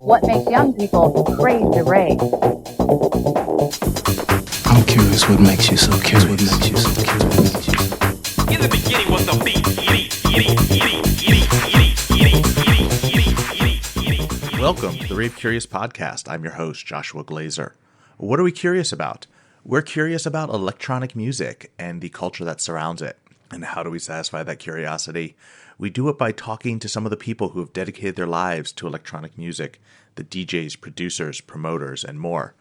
What makes young people crave the rave? I'm curious what makes you so curious. In the beginning was the beat. Welcome to the Rave Curious Podcast. I'm your host, Joshua Glazer. What are we curious about? We're curious about electronic music and the culture that surrounds it. And how do we satisfy that curiosity? We do it by talking to some of the people who have dedicated their lives to electronic music, the DJs, producers, promoters, and more.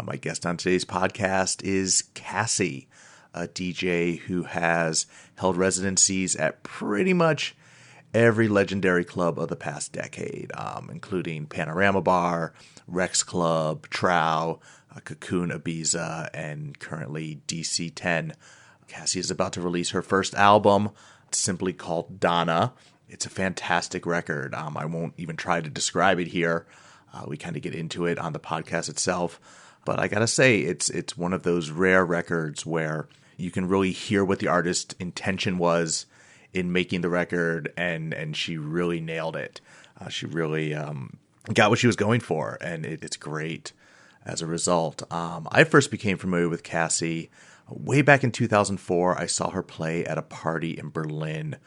My guest on today's podcast is Cassy, a DJ who has held residencies at pretty much every legendary club of the past decade, including Panorama Bar, Rex Club, Trow, Cocoon Ibiza, and currently DC-10. Cassy is about to release her first album, simply called Donna. It's a fantastic record. I won't even try to describe it here. We kind of get into it on the podcast itself. But I gotta say, it's one of those rare records where you can really hear what the artist's intention was in making the record, and she really nailed it. She really got what she was going for, and it's great as a result. I first became familiar with Cassy way back in 2004. I saw her play at a party in Berlin.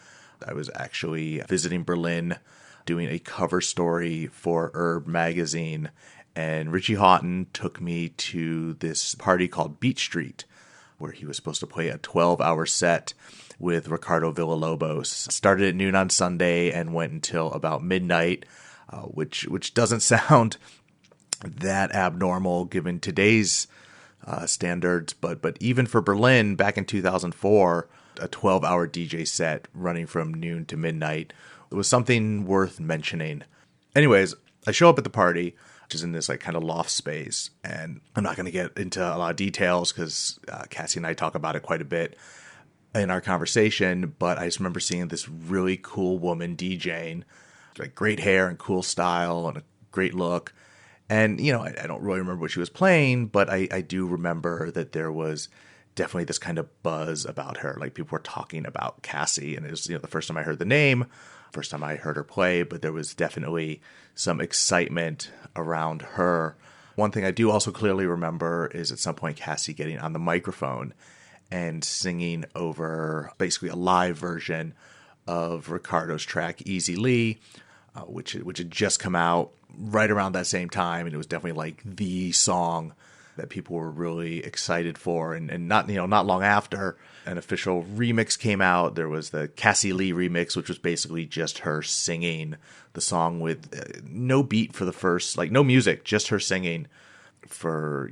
I was actually visiting Berlin doing a cover story for Herb magazine, and Richie Houghton took me to this party called Beat Street, where he was supposed to play a 12-hour set with Ricardo Villalobos. Started at noon on Sunday and went until about midnight, which doesn't sound that abnormal given today's standards, but even for Berlin back in 2004, a 12-hour DJ set running from noon to midnight was something worth mentioning. Anyways, I show up at the party, which is in this like kind of loft space, and I'm not going to get into a lot of details because Cassy and I talk about it quite a bit in our conversation, but I just remember seeing this really cool woman DJing, like great hair and cool style and a great look. And, you know, I don't really remember what she was playing, but I do remember that there was definitely this kind of buzz about her. Like people were talking about Cassy, and it was, you know, the first time I heard the name, first time I heard her play, but there was definitely some excitement around her. One thing I do also clearly remember is at some point Cassy getting on the microphone and singing over basically a live version of Ricardo's track Easy Lee, which had just come out right around that same time, and it was definitely like the song that people were really excited for. And not long after, an official remix came out. There was the Cassy Lee remix, which was basically just her singing the song with no beat for the first, like no music, just her singing for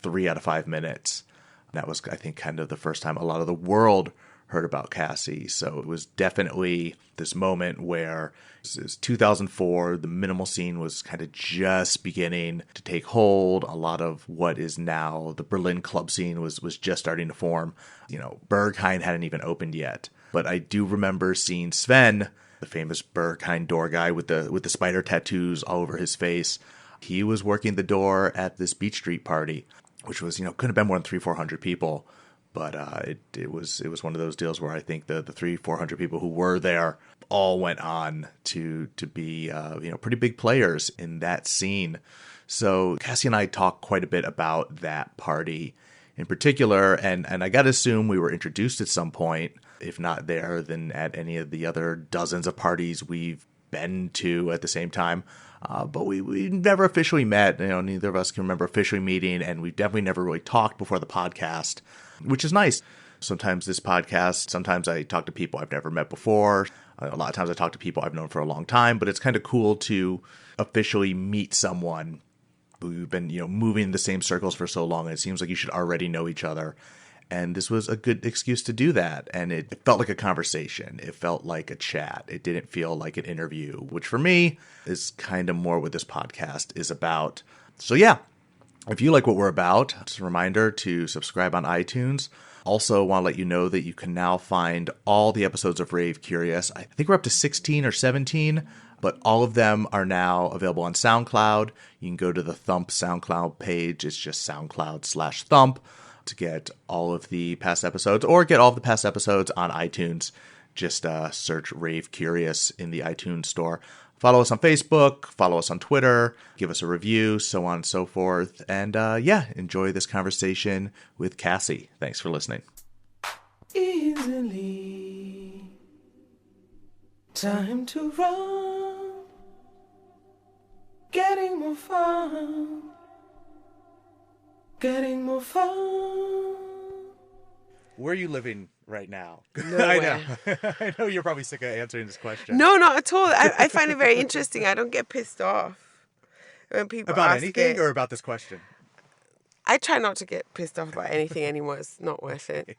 3 out of 5 minutes. That was, I think, kind of the first time a lot of the world heard about Cassy. So it was definitely this moment where this is 2004, the minimal scene was kind of just beginning to take hold. A lot of what is now the Berlin club scene was just starting to form. Berghain hadn't even opened yet. But I do remember seeing Sven, the famous Berghain door guy with the spider tattoos all over his face. He was working the door at this Beach Street party, which was, couldn't have been more than 300-400 people. But it was one of those deals where I think the 300-400 people who were there all went on to be pretty big players in that scene. So Cassy and I talked quite a bit about that party in particular, and I got to assume we were introduced at some point, if not there, then at any of the other dozens of parties we've been to at the same time. But we never officially met. Neither of us can remember officially meeting, and we definitely never really talked before the podcast, which is nice. Sometimes I talk to people I've never met before. A lot of times I talk to people I've known for a long time, but it's kind of cool to officially meet someone who you've been, moving in the same circles for so long. And it seems like you should already know each other. And this was a good excuse to do that. And it felt like a conversation. It felt like a chat. It didn't feel like an interview, which for me is kind of more what this podcast is about. So yeah, if you like what we're about, just a reminder to subscribe on iTunes. Also want to let you know that you can now find all the episodes of Rave Curious. I think we're up to 16 or 17, but all of them are now available on SoundCloud. You can go to the Thump SoundCloud page. It's just SoundCloud/Thump to get all of the past episodes, or get all of the past episodes on iTunes. Just search Rave Curious in the iTunes store. Follow us on Facebook, follow us on Twitter, give us a review, so on and so forth. And enjoy this conversation with Cassy. Thanks for listening. Easily, time to run, getting more fun, getting more fun. Where are you living right now? Nowhere. I know you're probably sick of answering this question. No, not at all. I find it very interesting. I don't get pissed off when people About ask anything it. or about this question? I try not to get pissed off about anything anymore. It's not worth it.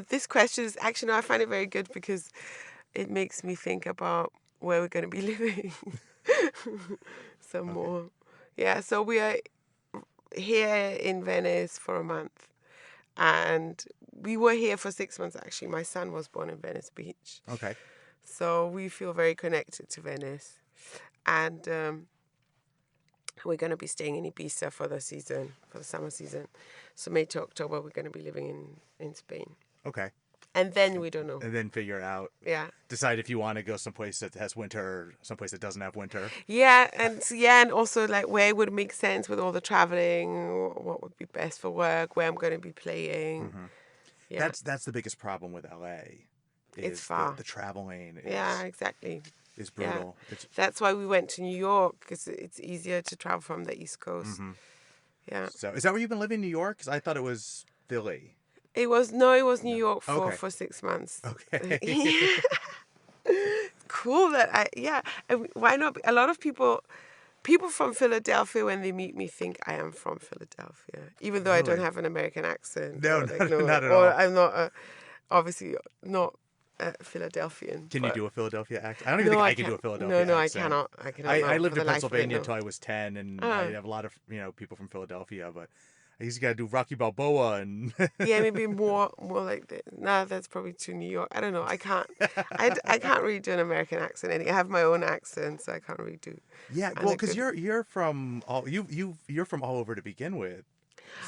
This question is actually, no, I find it very good because it makes me think about where we're going to be living some more. Yeah, so we are here in Venice for a month. And we were here for 6 months, actually. My son was born in Venice Beach. Okay. So we feel very connected to Venice. And we're going to be staying in Ibiza for the season, for the summer season. So May to October, we're going to be living in Spain. Okay. And then we don't know. And then figure out. Yeah. Decide if you want to go someplace that has winter or someplace that doesn't have winter. Yeah, and also like where it would make sense with all the traveling, what would be best for work, where I'm going to be playing. Mm-hmm. Yeah. That's the biggest problem with LA. It's far. The traveling. Yeah, exactly. Is brutal. Yeah. That's why we went to New York, because it's easier to travel from the East Coast. Mm-hmm. Yeah. So is that where you've been living in New York? Because I thought it was Philly. It was New York for 6 months. Okay. Cool why not? A lot of people from Philadelphia, when they meet me, think I am from Philadelphia, even though I don't have an American accent. No, not at all. Or I'm not, obviously not Philadelphian. Can you do a Philadelphia accent? I don't even think I can do a Philadelphia accent. No, I cannot. I lived in Pennsylvania until I was 10, and I have a lot of people from Philadelphia, but I used to gotta do Rocky Balboa and yeah, maybe more like that. No, that's probably too New York. I don't know. I can't. I can't really do an American accent. I have my own accent, so I can't really do. Yeah, well, because you're from you're from all over to begin with.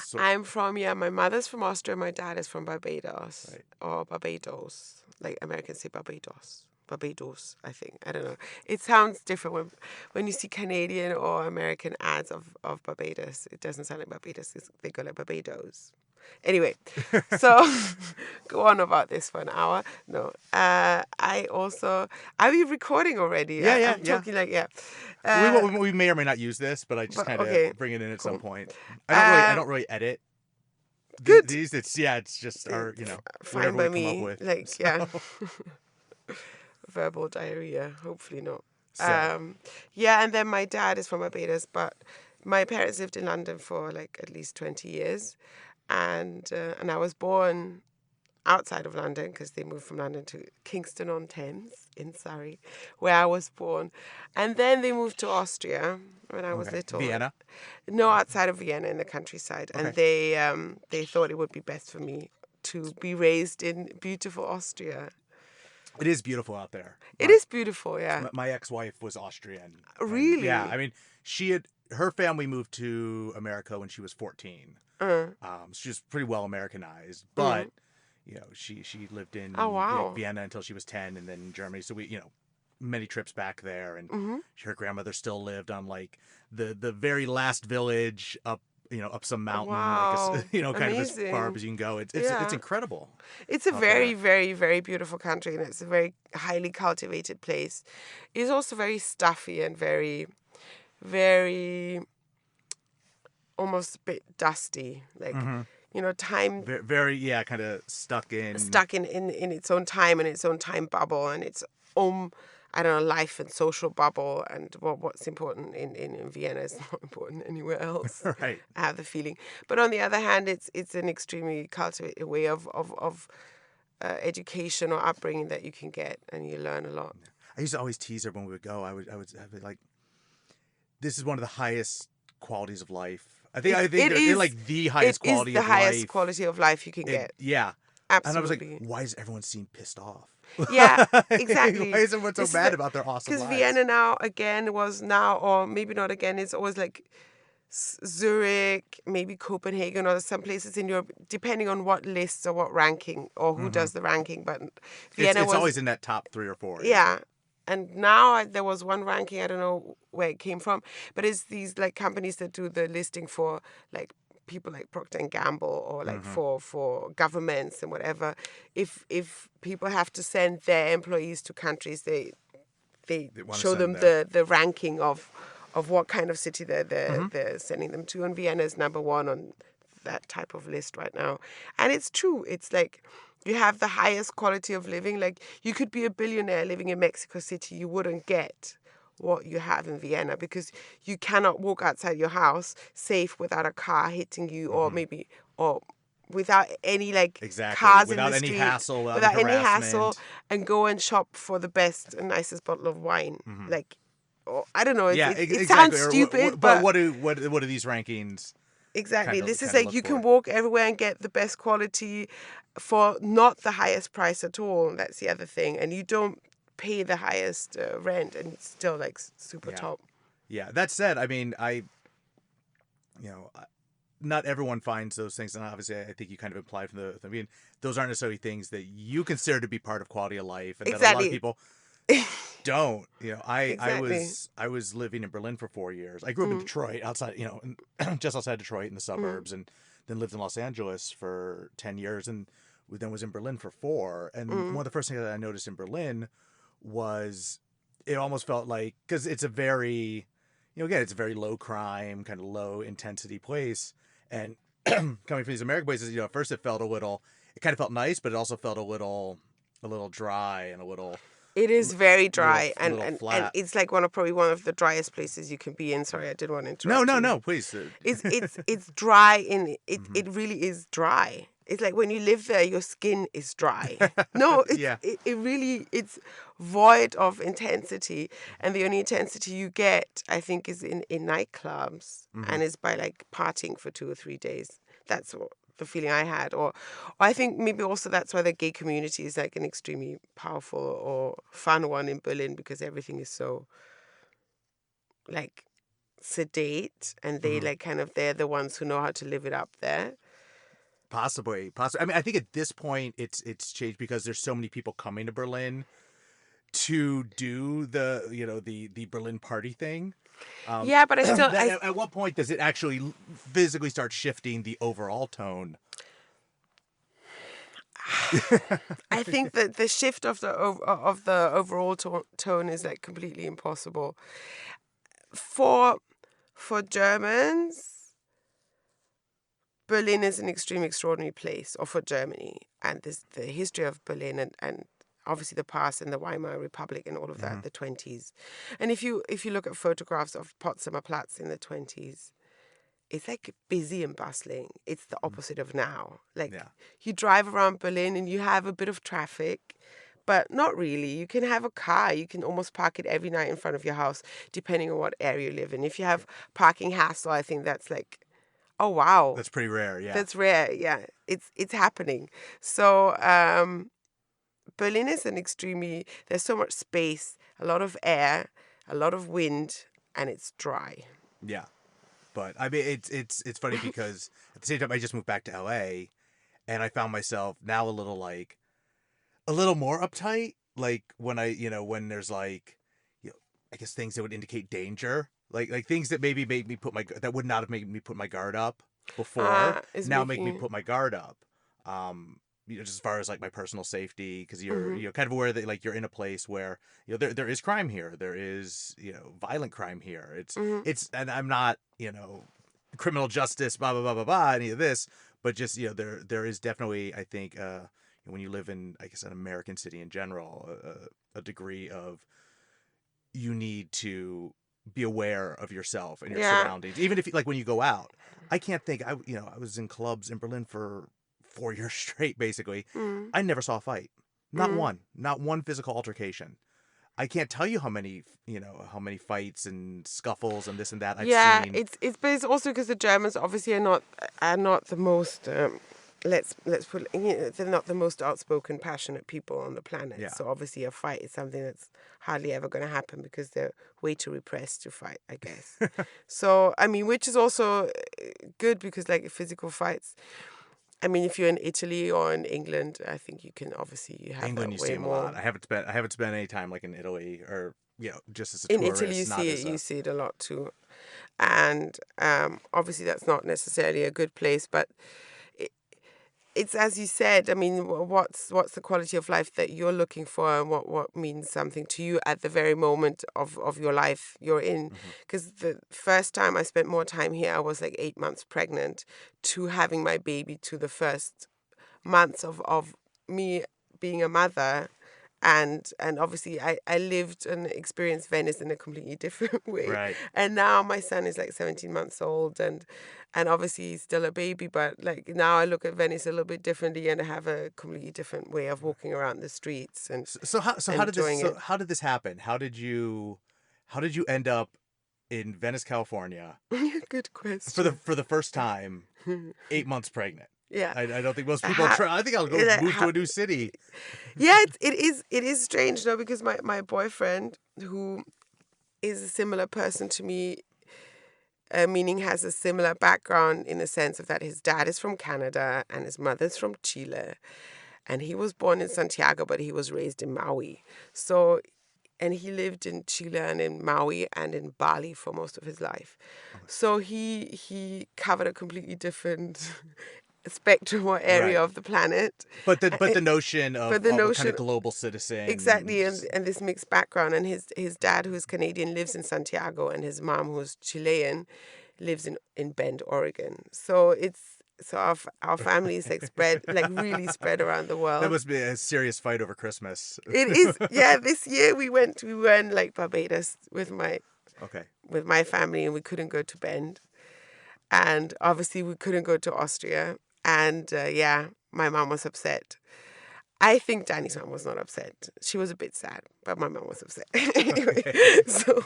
So. I'm from my mother's from Austria. My dad is from Barbados, right. Or Barbados, like Americans say Barbados. Barbados, I think. I don't know. It sounds different when you see Canadian or American ads of Barbados. It doesn't sound like Barbados. They go like Barbados. Anyway, so go on about this for an hour. No, are we recording already? Yeah, I'm talking like, yeah. We may or may not use this, but I just kind of bring it in at some point. I don't really edit. Good. These, it's just our, fine by me. With, like, so. Yeah. Verbal diarrhea, hopefully not. So. And then my dad is from Barbados, but my parents lived in London for like at least 20 years, and I was born outside of London because they moved from London to Kingston-on-Thames in Surrey, where I was born, and then they moved to Austria when I was little. Vienna? No, outside of Vienna in the countryside, and they thought it would be best for me to be raised in beautiful Austria. It is beautiful out there. It is beautiful, yeah. My ex-wife was Austrian. Really? Yeah, I mean, her family moved to America when she was 14. She was pretty well Americanized, but she lived in Vienna until she was 10, and then Germany. So we, many trips back there, and her grandmother still lived on like the very last village up some mountain, kind of as far up as you can go. It's incredible. It's a very, very, very beautiful country, and it's a very highly cultivated place. It's also very stuffy and very, very, almost a bit dusty. Like, time... Very, kind of stuck in its own time and its own time bubble and its own... I don't know, life and social bubble, and what's important in Vienna is not important anywhere else. Right. I have the feeling. But on the other hand, it's an extremely cultivated way of education or upbringing that you can get, and you learn a lot. I used to always tease her when we would go. I would be like, this is one of the highest qualities of life. I think they're like the highest quality of life. It is the highest quality of life you can get. Yeah. Absolutely. And I was like, why does everyone seem pissed off? Yeah, exactly. Why is everyone so mad about their awesome lives? Because Vienna now, or maybe not again, it's always like Zurich, maybe Copenhagen, or some places in Europe, depending on what lists or what ranking or who does the ranking. But Vienna It's was always in that top 3 or 4. yeah. And now there was one ranking, I don't know where it came from, but it's these like companies that do the listing for like people like Procter and Gamble or like for governments and whatever. If people have to send their employees to countries, they wanna show them send there. the ranking of what kind of city they're sending them to. And Vienna is number 1 on that type of list right now. And it's true. It's like you have the highest quality of living. Like you could be a billionaire living in Mexico City. You wouldn't get what you have in Vienna because you cannot walk outside your house safe without a car hitting you or without any like cars without in the any street, hassle, without any harassment. hassle, and go and shop for the best and nicest bottle of wine. Like, I don't know. It sounds stupid, but what do these rankings? Exactly. This is kind of like look you can for? walk everywhere and get the best quality for not the highest price at all. That's the other thing. And you don't pay the highest rent and it's still like super top. Yeah. That said, I mean, not everyone finds those things. And obviously, I think you kind of implied from I mean, those aren't necessarily things that you consider to be part of quality of life. And that a lot of people don't. I was living in Berlin for 4 years. I grew up in Detroit, outside, just outside Detroit in the suburbs, and then lived in Los Angeles for 10 years, and then was in Berlin for 4. And one of the first things that I noticed in Berlin was it almost felt like, because it's a very, again, it's a very low crime, kind of low intensity place, and coming from these American places, at first it kind of felt nice, but it also felt a little dry and a little. It is very dry, little and flat. it's like probably one of the driest places you can be in. Sorry, I didn't want to interrupt. No, please. It's dry it really is dry. It's like when you live there, your skin is dry. No, it's void of intensity, and the only intensity you get, I think, is in nightclubs, and is by like partying for 2 or 3 days. That's what the feeling I had, or I think maybe also that's why the gay community is like an extremely powerful or fun one in Berlin, because everything is so like sedate, and they like kind of they're the ones who know how to live it up there. Possibly. I mean, I think at this point it's changed because there's so many people coming to Berlin to do the Berlin party thing. Yeah, but I still. At what point does it actually physically start shifting the overall tone? I think that the shift of the overall tone is like completely impossible. For Germans, Berlin is an extraordinary place, or for Germany, and the history of Berlin and obviously the past and the Weimar Republic and all of that, the 20s. And if you look at photographs of Potsdamer Platz in the 20s, it's like busy and bustling. It's the opposite of now. Like you drive around Berlin and you have a bit of traffic, but not really. You can have a car. You can almost park it every night in front of your house, depending on what area you live in. If you have parking hassle, I think that's like, oh wow, that's pretty rare. Yeah, that's rare. Yeah, it's happening. So Berlin is there's so much space, a lot of air, a lot of wind, and it's dry. Yeah. But I mean, it's funny because at the same time, I just moved back to LA, and I found myself now a little more uptight. Like when when there's I guess things that would indicate danger, like things that maybe made me that would not have made me put my guard up before, now make me put my guard up. Just as far as like my personal safety, because you're kind of aware that like you're in a place where there is crime here, there is violent crime here. It's and I'm not criminal justice blah blah blah blah blah any of this, but just there is definitely, I think, when you live in, I guess, an American city in general, a degree of you need to be aware of yourself and your surroundings, even if like when you go out. I can't think I was in clubs in Berlin for 4 years straight, basically. I never saw a fight. Not one physical altercation. I can't tell you how many fights and scuffles and this and that I've seen. But it's also because the Germans obviously are not the most let's put, they're not the most outspoken, passionate people on the planet. Yeah. So obviously a fight is something that's hardly ever going to happen because they're way too repressed to fight, I guess. So, I mean, which is also good because like physical fights, I mean, if you're in Italy or in England, I think you can obviously you have England, you that way see them a more. lot. I haven't spent any time like in Italy or just as a In tourist. Italy, you see it a lot too, and obviously that's not necessarily a good place, but it's as you said. I mean, what's the quality of life that you're looking for, and what means something to you at the very moment of your life you're in? Because the first time I spent more time here, I was like 8 months pregnant, to having my baby, to the first months of me being a mother. And obviously I lived and experienced Venice in a completely different way. Right. And now my son is like 17 months old, and obviously he's still a baby, but like now I look at Venice a little bit differently and I have a completely different way of walking around the streets. And How did this happen? How did you end up in Venice, California good question. for the first time, 8 months pregnant? Yeah. I don't think most people try. I think I'll go move to a new city. Yeah, it is strange though, because my boyfriend, who is a similar person to me, meaning has a similar background in the sense of that his dad is from Canada and his mother's from Chile, and he was born in Santiago, but he was raised in Maui. So, and he lived in Chile and in Maui and in Bali for most of his life. So he covered a completely different spectrum or area of the planet. But the notion of a kind of global citizen. Exactly, and this mixed background. And his dad, who's Canadian, lives in Santiago, and his mom, who's Chilean, lives in Bend, Oregon. So our family is like spread, like really spread around the world. That must be a serious fight over Christmas. It is, yeah. This year we were in like Barbados with my family, and we couldn't go to Bend, and obviously we couldn't go to Austria. And my mom was upset. I think Danny's mom was not upset. She was a bit sad, but my mom was upset. Anyway, so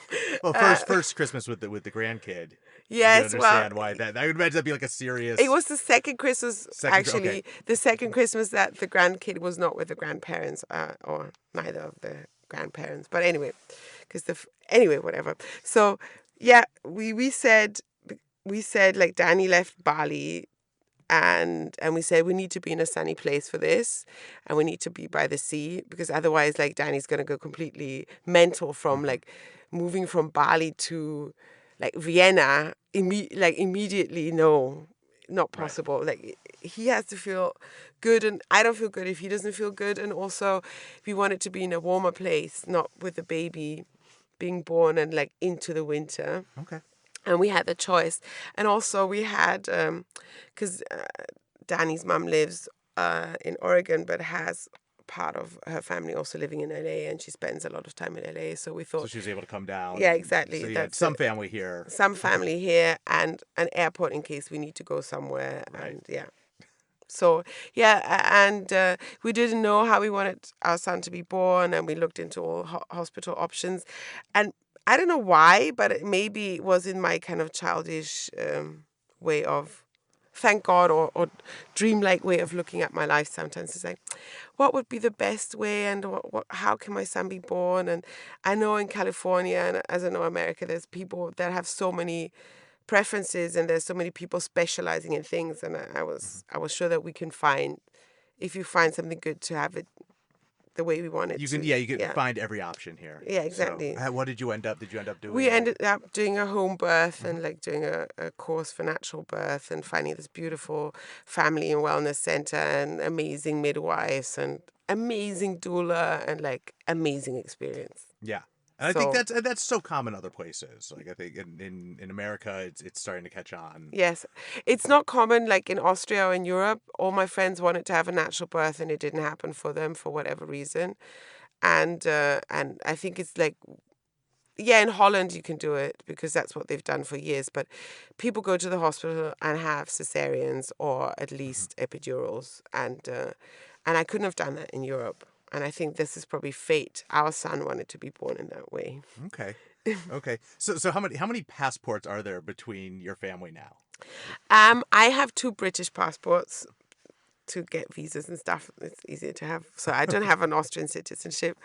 first Christmas with the grandkid. Yes, you understand why that I would imagine that'd be like a serious. It was the second Christmas, the second Christmas that the grandkid was not with the grandparents, or neither of the grandparents. But anyway, whatever. So yeah, we said like Danny left Bali. And we said we need to be in a sunny place for this, and we need to be by the sea, because otherwise, like, Danny's gonna go completely mental from like moving from Bali to like Vienna. Immediately, no, not possible. Right. Like, he has to feel good, and I don't feel good if he doesn't feel good. And also, we want it to be in a warmer place, not with the baby being born and like into the winter. Okay. And we had the choice. And also we had, because Danny's mom lives in Oregon, but has part of her family also living in LA, and she spends a lot of time in LA. So we thought... So she was able to come down. Yeah, exactly. So you had some family here. Some family here, and an airport in case we need to go somewhere. Right. And yeah. So, yeah, and we didn't know how we wanted our son to be born, and we looked into all hospital options. And I don't know why, but maybe it was in my kind of childish way of, thank God, or dreamlike way of looking at my life sometimes. It's like, what would be the best way, and how can my son be born? And I know in California, and as I know America, there's people that have so many preferences, and there's so many people specializing in things. And I was sure that we can find, if you find something good, to have it the way we want it. You can find every option here. Yeah, exactly. So, what did you end up doing? We ended up doing a home birth and like doing a course for natural birth, and finding this beautiful family and wellness center, and amazing midwives and amazing doula, and like amazing experience. Yeah. And I think that's so common other places. Like, I think in America, it's starting to catch on. Yes. It's not common like in Austria or in Europe. All my friends wanted to have a natural birth, and it didn't happen for them for whatever reason. And I think it's like, yeah, in Holland you can do it because that's what they've done for years. But people go to the hospital and have cesareans or at least epidurals. And I couldn't have done that in Europe. And I think this is probably fate. Our son wanted to be born in that way. Okay. So how many passports are there between your family now? I have 2 British passports. to get visas and stuff. It's easier to have. So I don't have an Austrian citizenship.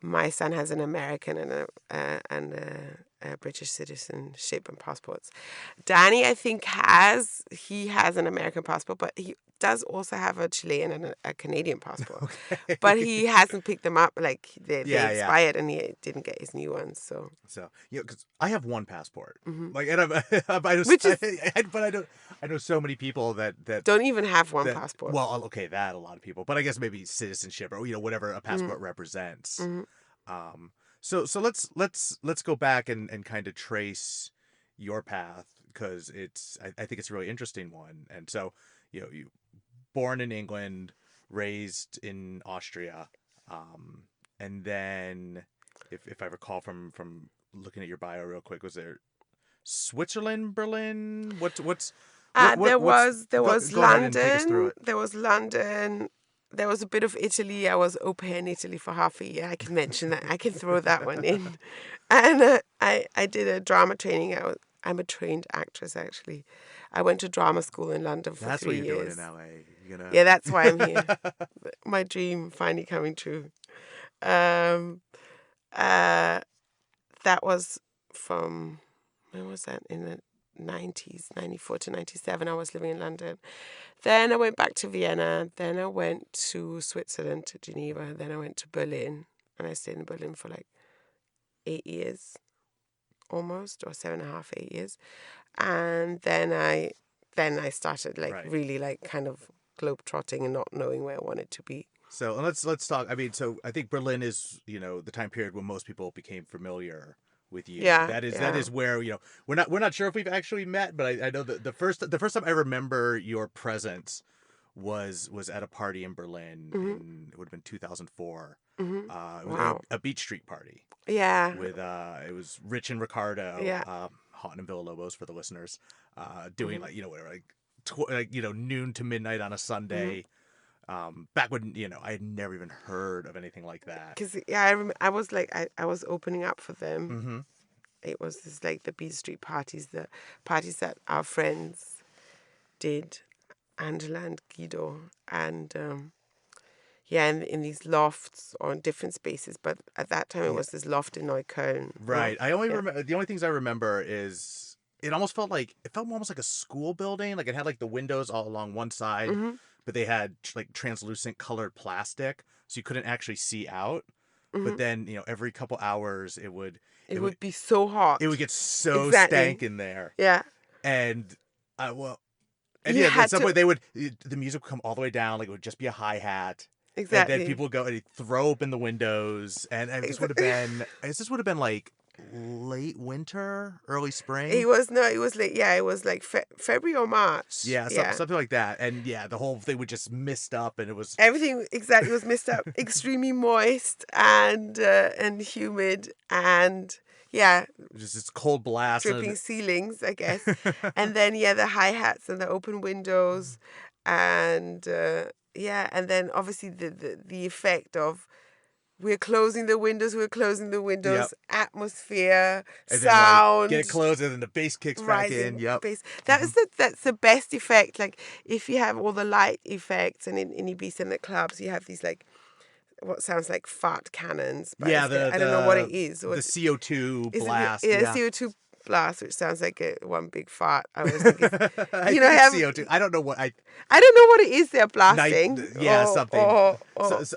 My son has an American and a British citizenship and passports. Danny, I think, has an American passport, but he does also have a Chilean and a Canadian passport. Okay. But he hasn't picked them up. Like they expired, yeah. and he didn't get his new ones. So because I have one passport, Mm-hmm. like, and I know so many people that don't even have one that, passport. Well, okay, that a lot of people, but I guess maybe citizenship or whatever a passport represents. Mm-hmm. So let's go back and kind of trace your path, because I think it's a really interesting one. And so you born in England, raised in Austria, and then if I recall from looking at your bio real quick, was there Switzerland, Berlin? There was go ahead and take us through London. it. There was London. There was a bit of Italy. I was au pair in Italy for half a year. I can mention that. I can throw that one in. And I did a drama training. I'm a trained actress, actually. I went to drama school in London for 3 years. That's what you're doing in LA. Yeah, that's why I'm here. My dream finally coming true. That was from, when was that? In the 90s, 94 to 97, I was living in London. Then I went back to Vienna. Then I went to Switzerland, to Geneva. Then I went to Berlin. And I stayed in Berlin for like 8 years, almost, or 7.5, 8 years. And then I started really like kind of globetrotting and not knowing where I wanted to be. So let's talk. I mean, so I think Berlin is the time period when most people became familiar with you. Yeah, that is where we're not sure if we've actually met, but I know that the first time I remember your presence was at a party in Berlin. It would have been 2004. It was a Beach Street party. Yeah. With it was Rich and Ricardo. Yeah. Houghton and Villalobos for the listeners. Doing whatever, noon to midnight on a Sunday. Back when I had never even heard of anything like that. Because I was like I was opening up for them. It was this like the Beach Street parties, the parties that our friends did, Angela and Guido, and in these lofts or in different spaces. But at that time, it was this loft in Neukölln. Right. I only remember, the only things I remember is it almost felt almost like a school building. Like it had like the windows all along one side, but they had like translucent colored plastic, so you couldn't actually see out. But then every couple hours it would be so hot. It would get so stank in there. Yeah. And at some point the music would come all the way down. Like it would just be a hi-hat. Exactly. And then people would go and throw open the windows, and this would have been like late winter, early spring. It was late. Yeah, it was like February or March. Yeah, something like that. And the whole thing would just mist up, and it was everything exactly was mist up, extremely moist and humid, and just this cold blast, dripping ceilings, I guess. And then the hi-hats and the open windows, and and then obviously the effect of we're closing the windows, atmosphere, and sound. Then, get it closed, and then the bass kicks back in. Yep. Bass. That's the best effect. Like if you have all the light effects, and in Ibiza in the clubs, you have these like what sounds like fart cannons. But I don't know what it is. The CO2 blast. CO2 blast, which sounds like one big fart. I was thinking, CO2. I don't know what I don't know what it is they're blasting. Something.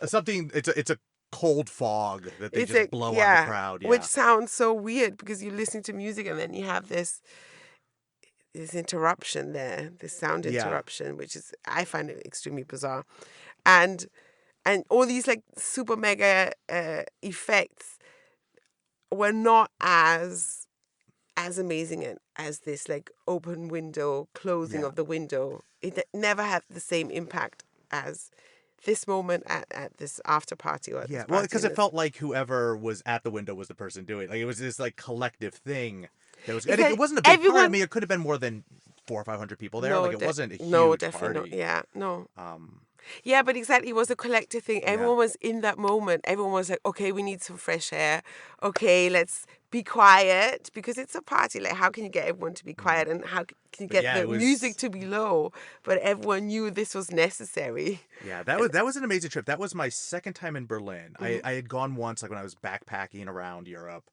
Something. It's a cold fog that they just blow on the crowd. Yeah. Which sounds so weird because you're listening to music and then you have this interruption there, this sound interruption, which is I find it extremely bizarre, and all these like super mega effects were not as amazing as this like open window closing of the window. It never had the same impact as this moment at this after party or because it felt like whoever was at the window was the person doing it. Like it was this like collective thing that was. And it wasn't a big party. I mean, it could have been more than 400 or 500 people there. It wasn't a huge definitely party. not. Yeah, no. Yeah, but exactly, it was a collective thing. Everyone Yeah. was in that moment. Everyone was like, okay, we need some fresh air. Okay, let's be quiet because it's a party. Like, how can you get everyone to be quiet and how can you But get yeah, the it was. music to be low? But everyone knew this was necessary. Yeah, that was an amazing trip. That was my second time in Berlin. Mm-hmm. I had gone once, like when I was backpacking around Europe.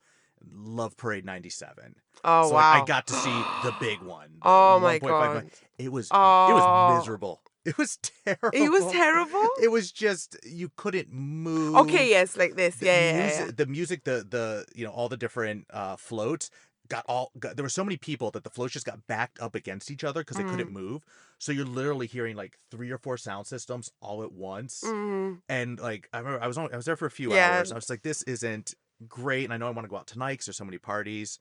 Love Parade '97. Oh, So like I wow. got to see the big one. The Oh, my 1.5 God. million. It was Oh. miserable. It was terrible. It was terrible? It was just you couldn't move. Okay, yes, like this. The Yeah. music, the music, the all the different floats there were so many people that the floats just got backed up against each other because they couldn't move. So you're literally hearing like 3 or 4 sound systems all at once. Mm-hmm. And like I remember I was there for a few Yeah. hours. I was like, this isn't great, and I know I want to go out tonight because there's so many parties.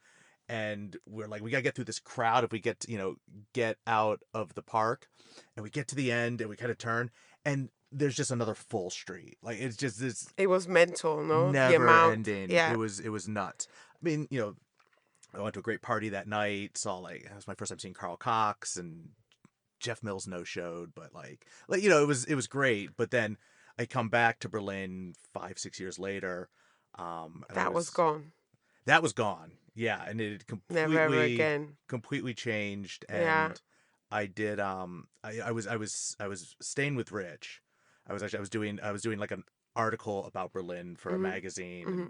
And we're like, we gotta get through this crowd if we get to, get out of the park. And we get to the end and we kind of turn and there's just another full street. Like it's just this It was mental, no? The never amount. ending. Yeah. It was nuts. I mean, I went to a great party that night. Saw it was my first time seeing Carl Cox and Jeff Mills no showed, but it was great. But then I come back to Berlin 5-6 years later. And That was gone. That was gone. Yeah, and it Never ever again. completely changed. And Yeah. I did. I was staying with Rich. I was doing like an article about Berlin for a magazine. Mm-hmm.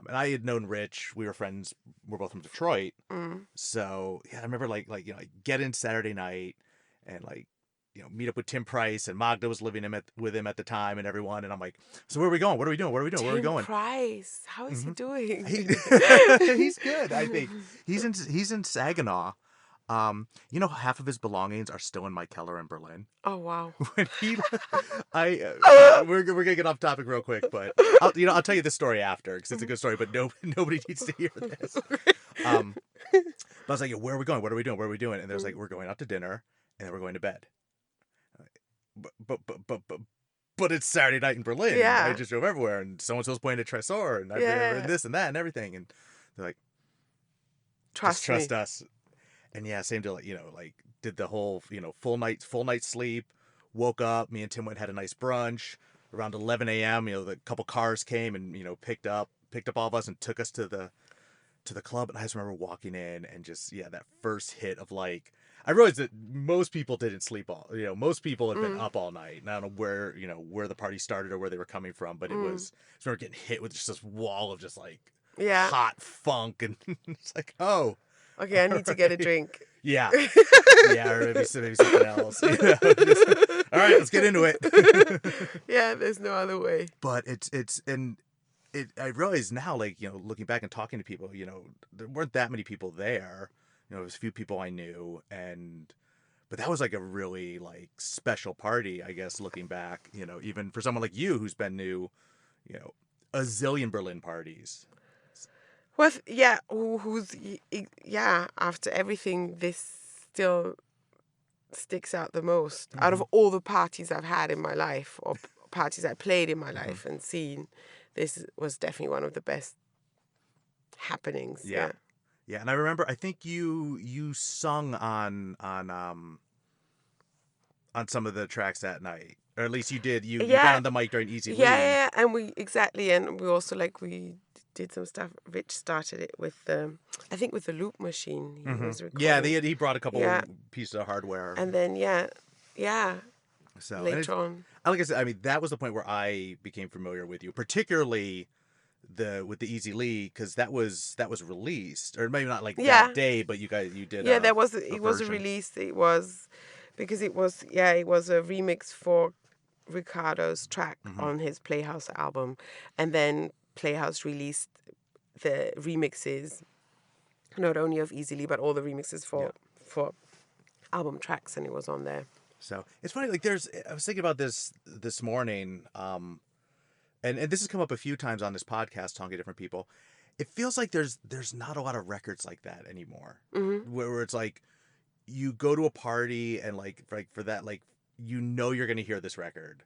And I had known Rich. We were friends. We're both from Detroit. Mm. So yeah, I remember I get in Saturday night and meet up with Tim Price, and Magda was living with him at the time, and everyone. And I'm like, so where are we going? What are we doing? Where are we Tim going? Price, how is he doing? He's good. I think he's in Saginaw. Half of his belongings are still in my cellar in Berlin. Oh wow. When we're gonna get off topic real quick, but I'll tell you this story after because it's a good story, but nobody needs to hear this. But I was like, where are we going? What are we doing? Where are we doing? And there's like, we're going out to dinner and then we're going to bed. But it's Saturday night in Berlin. Yeah. And I just drove everywhere, and someone's playing at Tresor, and I've been this and that and everything, and they're like, Trust us. And yeah, same deal. Did the whole full night sleep. Woke up. Me and Tim went and had a nice brunch. Around 11 a.m. The couple cars came and picked up all of us and took us to the club. And I just remember walking in and just that first hit of I realized that most people didn't sleep most people had been up all night. And I don't know where the party started or where they were coming from, but it was, I remember getting hit with just this wall of just hot funk. And it's like, oh, Okay, I need to get a drink. yeah. Yeah, or maybe something else. All right, let's get into it. Yeah, there's no other way. But I realize now, looking back and talking to people, there weren't that many people there. There was a few people I knew, but that was a really special party, I guess, looking back, even for someone like you who's been to, a zillion Berlin parties. Well, yeah, after everything, this still sticks out the most. Out of all the parties I've had in my life, or parties I played in my life and seen, this was definitely one of the best happenings. Yeah. Yeah, and I remember, I think you sung on some of the tracks that night. Or at least you did. You got on the mic during Easy Lean. Yeah, and we also we did some stuff. Rich started it with I think with the loop machine. He was recording. Yeah, he brought a couple pieces of hardware. And then So later on. Like I said, I mean, that was the point where I became familiar with you, particularly with the Easy Lee, because that was released, or maybe not that day, but you did. Yeah, it was a version. release. It was because it was a remix for Ricardo's track on his Playhouse album, and then Playhouse released the remixes, not only of Easily, but all the remixes for album tracks, and it was on there. So it's funny, I was thinking about this morning, and this has come up a few times on this podcast, talking to different people. It feels like there's not a lot of records like that anymore, where it's you go to a party and for that, you're going to hear this record,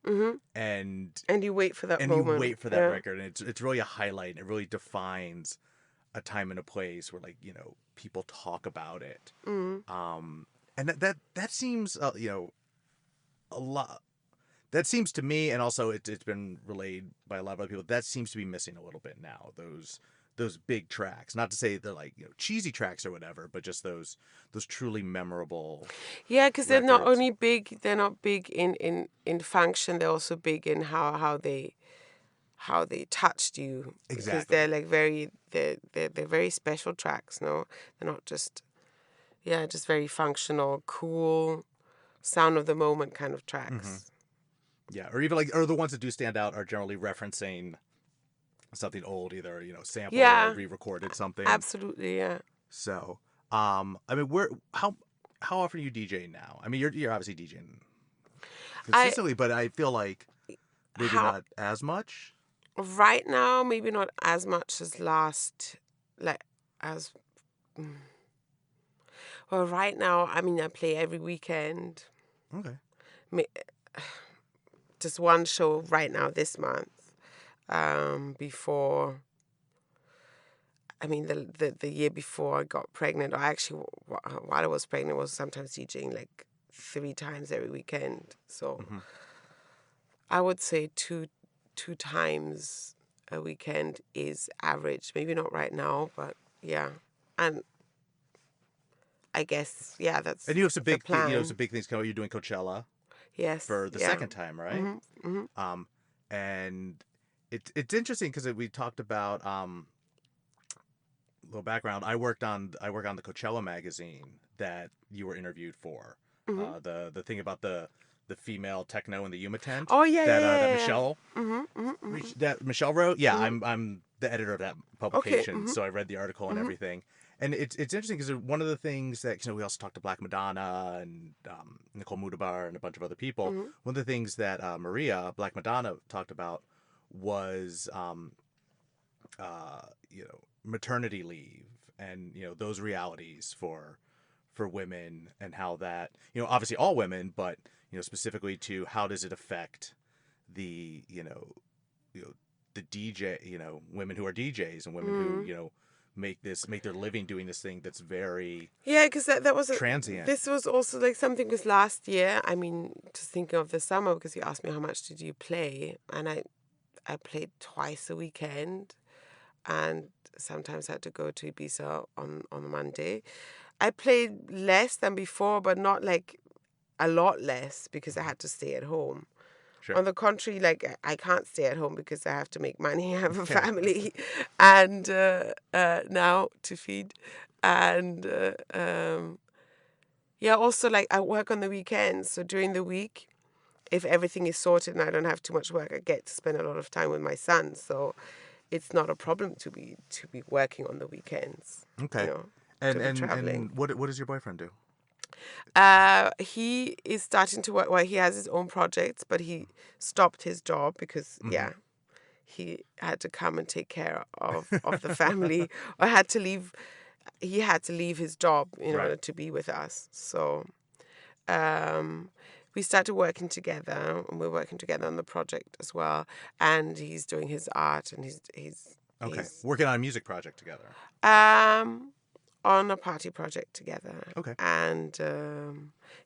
and you wait for that moment. You wait for that record, and it's really a highlight, and it really defines a time and a place where people talk about it. And that seems a lot. that seems to me, and also it's been relayed by a lot of other people, that seems to be missing a little bit now. Those big tracks. Not to say they're like, you know, cheesy tracks or whatever, but just those truly memorable. Yeah, because they're not records. only big. They're not big in function. They're also big in how they touched you. Because Exactly. they're like they're very special tracks. No, they're not just just very functional, cool, sound of the moment kind of tracks. Yeah, or even or the ones that do stand out are generally referencing something old, either, you know, sampled or re-recorded something. Absolutely, yeah. So, I mean, how often are you DJing now? I mean, you're obviously DJing consistently, but I feel like maybe not as much. Right now, maybe not as much as well, right now, I mean, I play every weekend. Okay. Just one show right now this month. Before, I mean, the year before I got pregnant, or actually while I was pregnant, I was sometimes DJing like 3 times every weekend. So I would say two times a weekend is average. Maybe not right now, but yeah. And I guess, that's And you have some big, the plan. you know, some big things coming. You're doing Coachella. Yes. For the second time, right? And it's interesting because we talked about a little background. I work on the Coachella magazine that you were interviewed for. The thing about the female techno in the Yuma tent. Oh yeah, that yeah. Michelle that Michelle wrote. Yeah, I'm the editor of that publication, so I read the article and everything. And it's interesting because one of the things that, you know, we also talked to Black Madonna and Nicole Mudabar and a bunch of other people. One of the things that Maria, Black Madonna, talked about was, you know, maternity leave and, you know, those realities for women and how that, you know, obviously all women, but, you know, specifically to how does it affect the, you know, the DJ, you know, women who are DJs and women who, you know, make their living doing this thing that's very because that was transient. This was also like something because last year, I mean, just thinking of the summer, because you asked me how much did you play, and I played twice a weekend, and sometimes I had to go to Ibiza on Monday. I played less than before, but not like a lot less because I had to stay at home. Sure. On the contrary, like I can't stay at home because I have to make money. I have a family, and now to feed, and also like I work on the weekends. So during the week, if everything is sorted and I don't have too much work, I get to spend a lot of time with my son. So it's not a problem to be working on the weekends. Okay. You know, and what does your boyfriend do? He is starting to work. Well, he has his own projects, but he stopped his job because he had to come and take care of the family, or had to leave. He had to leave his job in order to be with us. So we started working together, and we're working together on the project as well. And he's doing his art, and he's working on a music project together. On a party project together. Okay. And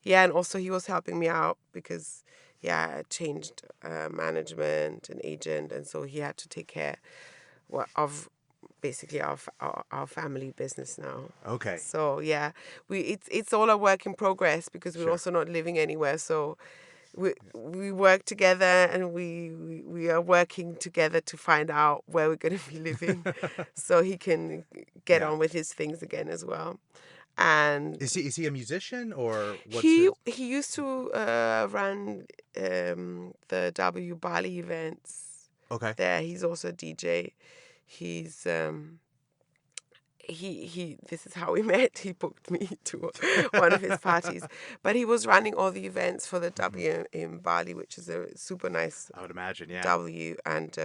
and also he was helping me out because I changed management and agent, and so he had to take care of basically our family business now. Okay. So it's all a work in progress because we're also not living anywhere. So we work together, and we are working together to find out where we're going to be living, so he can get on with his things again as well. And is he a musician, or what's he used to run the W Bali events. Okay. There, he's also a DJ. He's he this is how we met. He booked me to one of his parties, but he was running all the events for the W in Bali, which is a super nice, I would imagine, W, and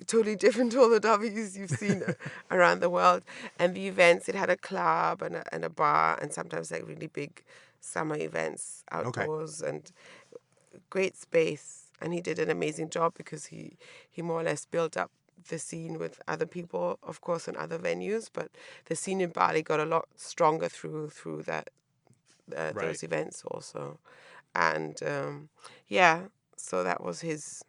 totally different to all the W's you've seen around the world. And the events, it had a club and a bar, and sometimes like really big summer events outdoors, and great space. And he did an amazing job because he more or less built up the scene with other people, of course, in other venues, but the scene in Bali got a lot stronger through that those events also. And So that was his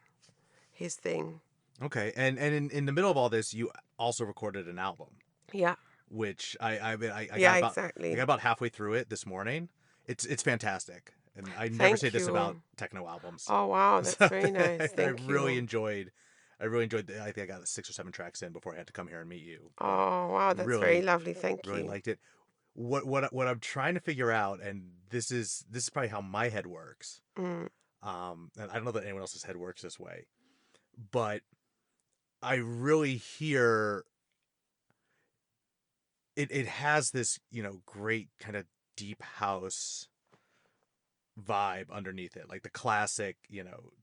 thing. Okay, and in the middle of all this, you also recorded an album. Yeah. Which I Yeah, got about, exactly. I got about halfway through it this morning. It's fantastic, and I never Thank say this you. about techno albums. Oh wow, that's So very nice. I Thank really you. enjoyed. I think I got 6 or 7 tracks in before I had to come here and meet you. But Oh wow, that's really, very lovely. Thank really you. liked it. What I'm trying to figure out, and this is probably how my head works. Mm. And I don't know that anyone else's head works this way, but I really hear it has this, great kind of deep house vibe underneath it, like the classic,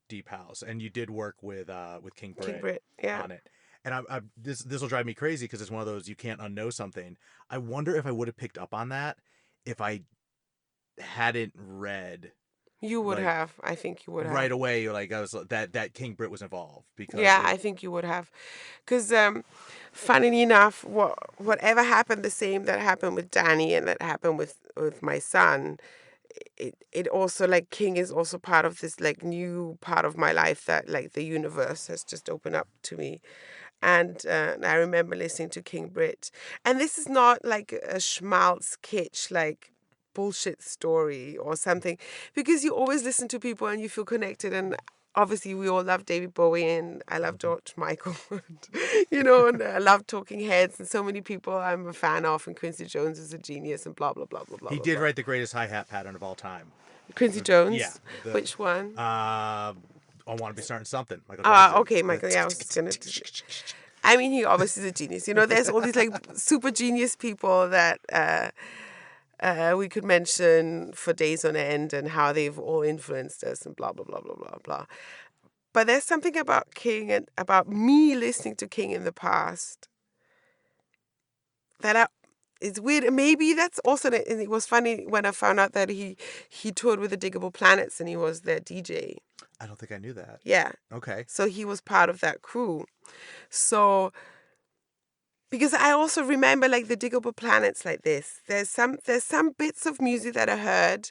deep house. And you did work with King Brit Yeah. on it. And this will drive me crazy because it's one of those you can't unknow something. I wonder if I would have picked up on that if I hadn't read. You would have. I think you would have. Right away, like I was that King Brit was involved because I think you would have, because funnily enough, whatever happened, the same that happened with Danny and that happened with my son, it also, like, King is also part of this, like, new part of my life that, like, the universe has just opened up to me. And I remember listening to King Brit, and this is not like a schmaltz kitsch, like, bullshit story or something, because you always listen to people and you feel connected. And obviously we all love David Bowie, and I love George Michael, and I love Talking Heads, and so many people I'm a fan of, and Quincy Jones is a genius, and blah blah blah blah blah. He did write the greatest hi-hat pattern of all time. Quincy Jones. Yeah. Which one? I want to be starting something. Okay, Michael. Yeah, I was gonna. I mean, he obviously is a genius. There's all these, like, super genius people that we could mention for days on end, and how they've all influenced us, and blah blah blah blah blah blah. But there's something about King and about me listening to King in the past that it's weird. And maybe that's also, and it was funny when I found out that he toured with the Diggable Planets and he was their DJ. I don't think I knew that. Yeah. Okay. So he was part of that crew. So, because I also remember, like, the Diggable Planets like this. There's some bits of music that I heard,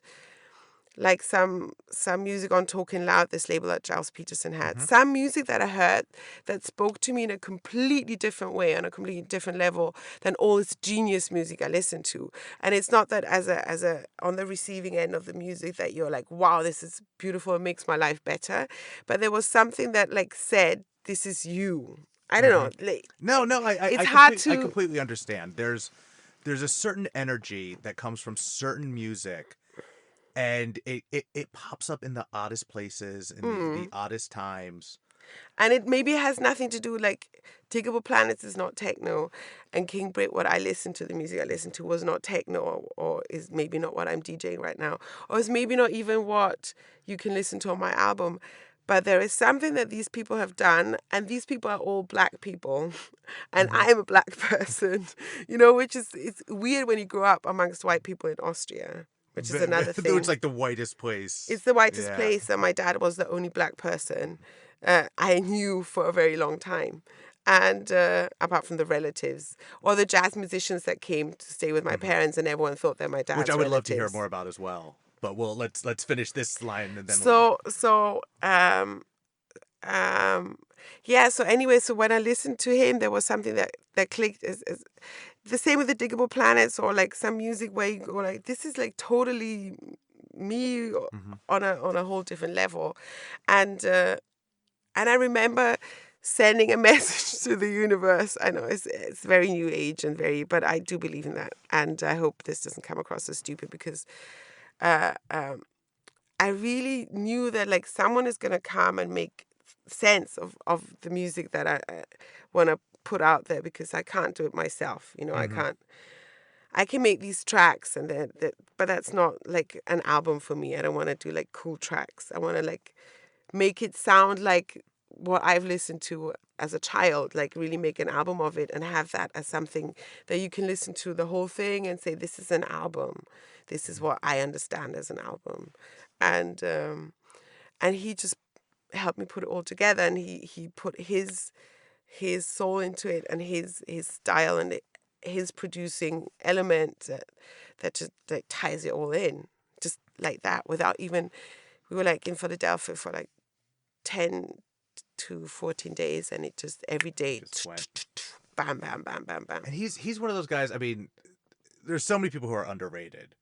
like some music on Talking Loud, this label that Giles Peterson had. Mm-hmm. Some music that I heard that spoke to me in a completely different way, on a completely different level than all this genius music I listened to. And it's not that as a on the receiving end of the music that you're like, wow, this is beautiful, it makes my life better. But there was something that, like, said, this is you. I don't know. Like, I completely understand. There's a certain energy that comes from certain music, and it pops up in the oddest places and the oddest times. And it maybe has nothing to do, like, Diggable Planets is not techno, and King Brit, what I listened to, the music I listened to, was not techno, or is maybe not what I'm DJing right now, or is maybe not even what you can listen to on my album. But there is something that these people have done, and these people are all black people, and I am a black person, which is, it's weird when you grow up amongst white people in Austria, which is another thing. It's like the whitest place. It's the whitest place, and my dad was the only black person I knew for a very long time. And apart from the relatives or the jazz musicians that came to stay with my parents, and everyone thought they're my dad's Which I would relatives. love to hear more about as well. But let's finish this line and then. So anyway, so when I listened to him, there was something that clicked. Is the same with the Diggable Planets, or like some music where you go like, this is like totally me on a whole different level, and I remember sending a message to the universe. I know it's very new age and but I do believe in that, and I hope this doesn't come across as stupid, because I really knew that, like, someone is gonna come and make sense of the music that I want to put out there, because I can't do it myself. I can't. I can make these tracks, but that's not like an album for me. I don't want to do like cool tracks. I want to like make it sound like what I've listened to as a child, like really make an album of it and have that as something that you can listen to the whole thing and say, this is an album. This is what I understand as an album. And he just helped me put it all together, and he put his soul into it, and his style, and his producing element that just like ties it all in, just like that, without even. We were like in Philadelphia for like 10 to 14 days, and it just every day, Just went. bam, bam, bam, bam, bam. And he's one of those guys. I mean, there's so many people who are underrated,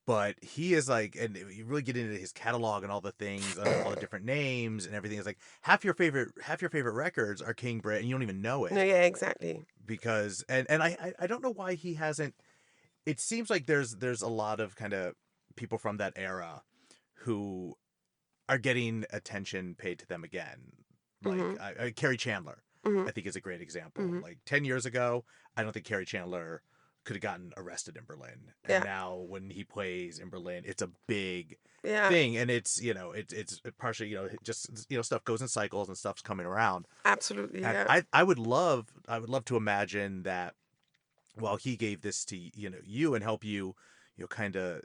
but he is like, and you really get into his catalog and all the things, all the different names and everything. It's like half your favorite records are King Brit, and you don't even know it. No, yeah, exactly. Because and I don't know why he hasn't. It seems like there's a lot of kind of people from that era who are getting attention paid to them again. Like Carrie Chandler, I think is a great example. Like 10 years ago, I don't think Carrie Chandler could have gotten arrested in Berlin. And now when he plays in Berlin, it's a big thing. And it's, it's partially, just, stuff goes in cycles and stuff's coming around. Absolutely. And Yeah. I would love to imagine that while he gave this to, you and help you, kind of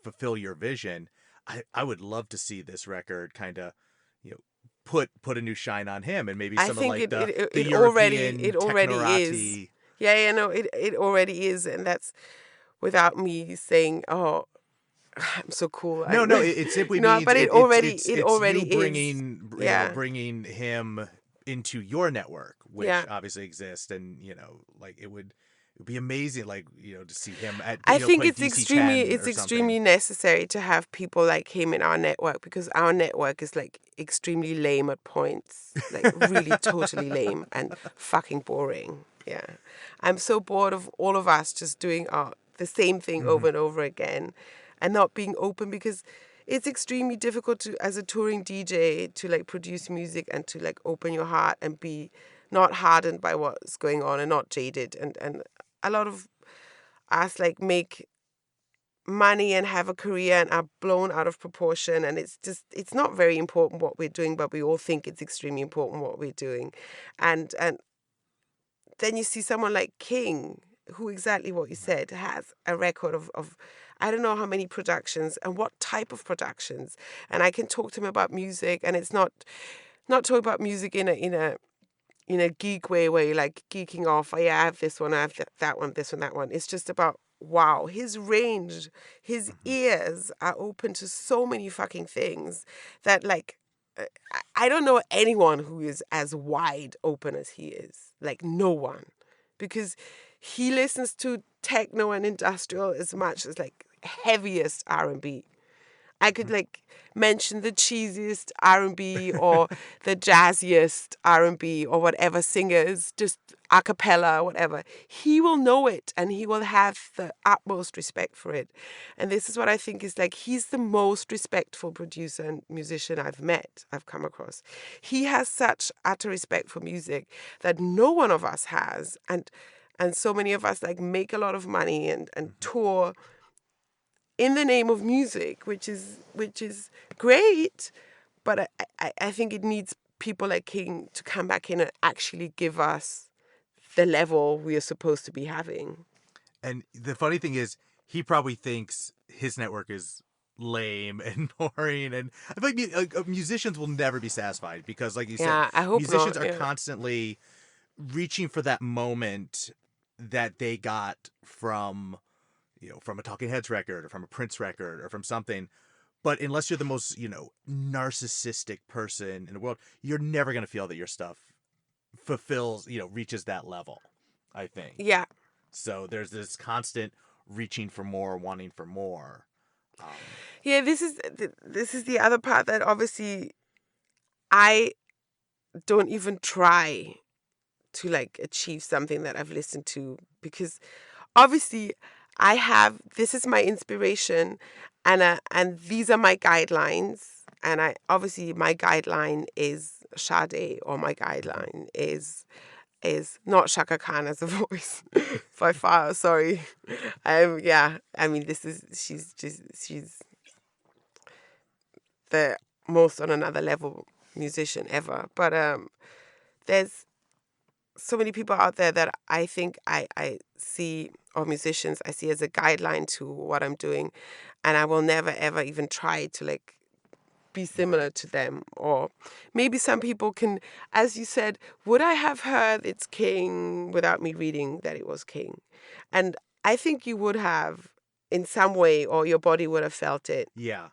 fulfill your vision, I would love to see this record kind of, put a new shine on him, and maybe some of like the European it already is. technorati. Yeah, no, it already is, and that's without me saying, "Oh, I'm so cool." No, it simply means but it already you is. bringing him into your network, which Yeah. obviously exists, and like it would be amazing, like to see him at. I think play it's DC extremely 10 or extremely something. necessary to have people like him in our network, because our network is like extremely lame at points, like really totally lame and fucking boring. Yeah, I'm so bored of all of us just doing the same thing over and over again, and not being open, because it's extremely difficult to, as a touring DJ, to like produce music and to like open your heart and be not hardened by what's going on and not jaded. And a lot of us like make money and have a career and are blown out of proportion, and it's not very important what we're doing, but we all think it's extremely important what we're doing. And then you see someone like King, who, exactly what you said, has a record of I don't know how many productions and what type of productions. And I can talk to him about music, and it's not talking about music in a geek way where you're like geeking off. Oh yeah, I have this one, I have that one, this one, that one. It's just about, wow, his range, his ears are open to so many fucking things that, like, I don't know anyone who is as wide open as he is. Like, no one. Because he listens to techno and industrial as much as like heaviest R&B. I could like mention the cheesiest R&B or the jazziest R&B or whatever singers, just a cappella, whatever. He will know it, and he will have the utmost respect for it. And this is what I think is like, he's the most respectful producer and musician I've come across. He has such utter respect for music that no one of us has. And so many of us like make a lot of money and tour in the name of music, which is great, but I think it needs people like King to come back in and actually give us the level we are supposed to be having. And the funny thing is, he probably thinks his network is lame and boring, and I feel like musicians will never be satisfied, because, like you said, I hope musicians not, are constantly reaching for that moment that they got from a Talking Heads record or from a Prince record or from something. But unless you're the most, narcissistic person in the world, you're never going to feel that your stuff fulfills, reaches that level, I think. Yeah. So there's this constant reaching for more, wanting for more. Yeah, this is the other part that obviously I don't even try to like achieve something that I've listened to, because obviously this is my inspiration, and these are my guidelines, and my guideline is Sade, or my guideline is not Shaka Khan as a voice by far. Sorry, she's the most on another level musician ever. But there's so many people out there that I think I see, or musicians I see as a guideline to what I'm doing, and I will never ever even try to like be similar to them. Or maybe some people can, as you said, would I have heard it's King without me reading that it was King? And I think you would have in some way, or your body would have felt it. Yeah.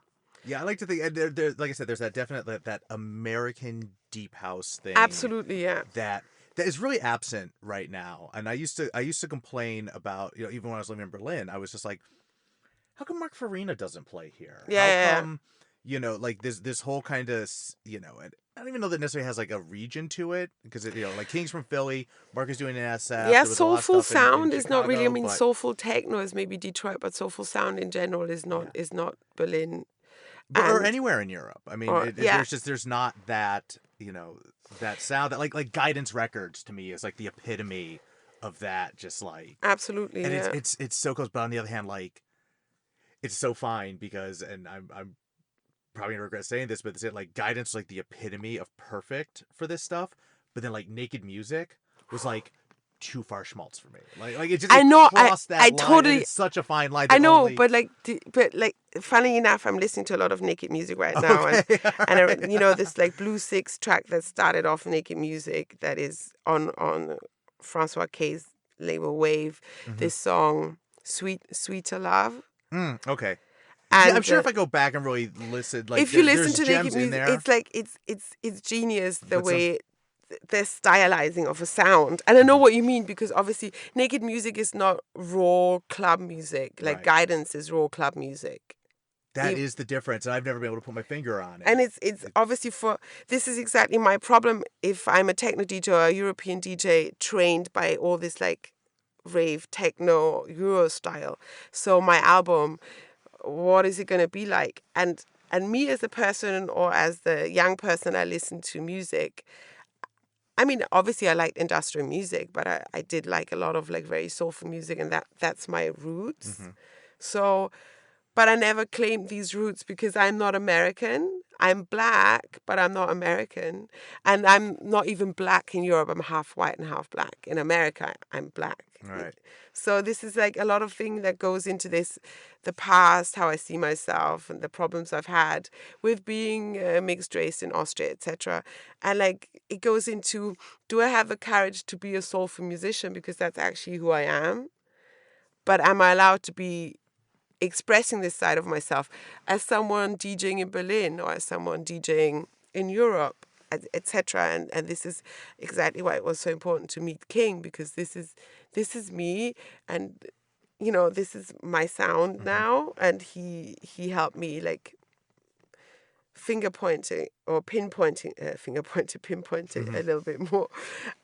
Yeah, I like to think, and there, like I said, there's that definite that American deep house thing. Absolutely, yeah. That is really absent right now. And I used to complain about, even when I was living in Berlin, I was just like, how come Mark Farina doesn't play here? How come, like this whole kind of, and I don't even know that necessarily has like a region to it, because like King's from Philly, Mark is doing an SF. Yeah, there was a lot of soulful stuff in sound is not really. I Chicago, mean, but- soulful techno is maybe Detroit, but soulful sound in general is not Berlin. or And- anywhere in Europe. I mean, or- there's not that, that sound that like Guidance Records to me is like the epitome of that, just like, Absolutely, and yeah. it's so close. But on the other hand, like, it's so fine because, and I'm probably gonna regret saying this, but it's like Guidance is like the epitome of perfect for this stuff. But then like Naked Music was like too far schmaltz for me. Like it just I know, crossed that I line, totally- and it's such a fine line. I that know, only- but like, funny enough, I'm listening to a lot of Naked Music right now, and this like Blue Six track that started off Naked Music that is on Francois K's label Wave. This song, Sweeter Love. Okay. And, Yeah, I'm sure if I go back and really listen, like if you there's listen to gems Naked in Music, there. it's like it's genius the But way they're stylizing of a sound. And I know what you mean, because obviously Naked Music is not raw club music. Like Right. Guidance is raw club music. That is the difference, and I've never been able to put my finger on it. And it's obviously this is exactly my problem if I'm a techno DJ or a European DJ trained by all this like rave, techno, Euro style. So my album, what is it going to be like? And me as a person, or as the young person I listen to music, I mean, obviously I liked industrial music, but I did like a lot of like very soulful music, and that's my roots. So, but I never claimed these roots because I'm not American. I'm black, but I'm not American. And I'm not even black in Europe. I'm half white and half black. In America, I'm black. Right. So this is like a lot of thing that goes into this, the past, how I see myself, and the problems I've had with being mixed race in Austria, etc. And like it goes into, do I have the courage to be a soulful musician, because that's actually who I am? But am I allowed to be expressing this side of myself as someone DJing in Berlin, or as someone DJing in Europe, etc. And this is exactly why it was so important to meet King, because this is me, and this is my sound now, and he helped me like pinpointing a little bit more,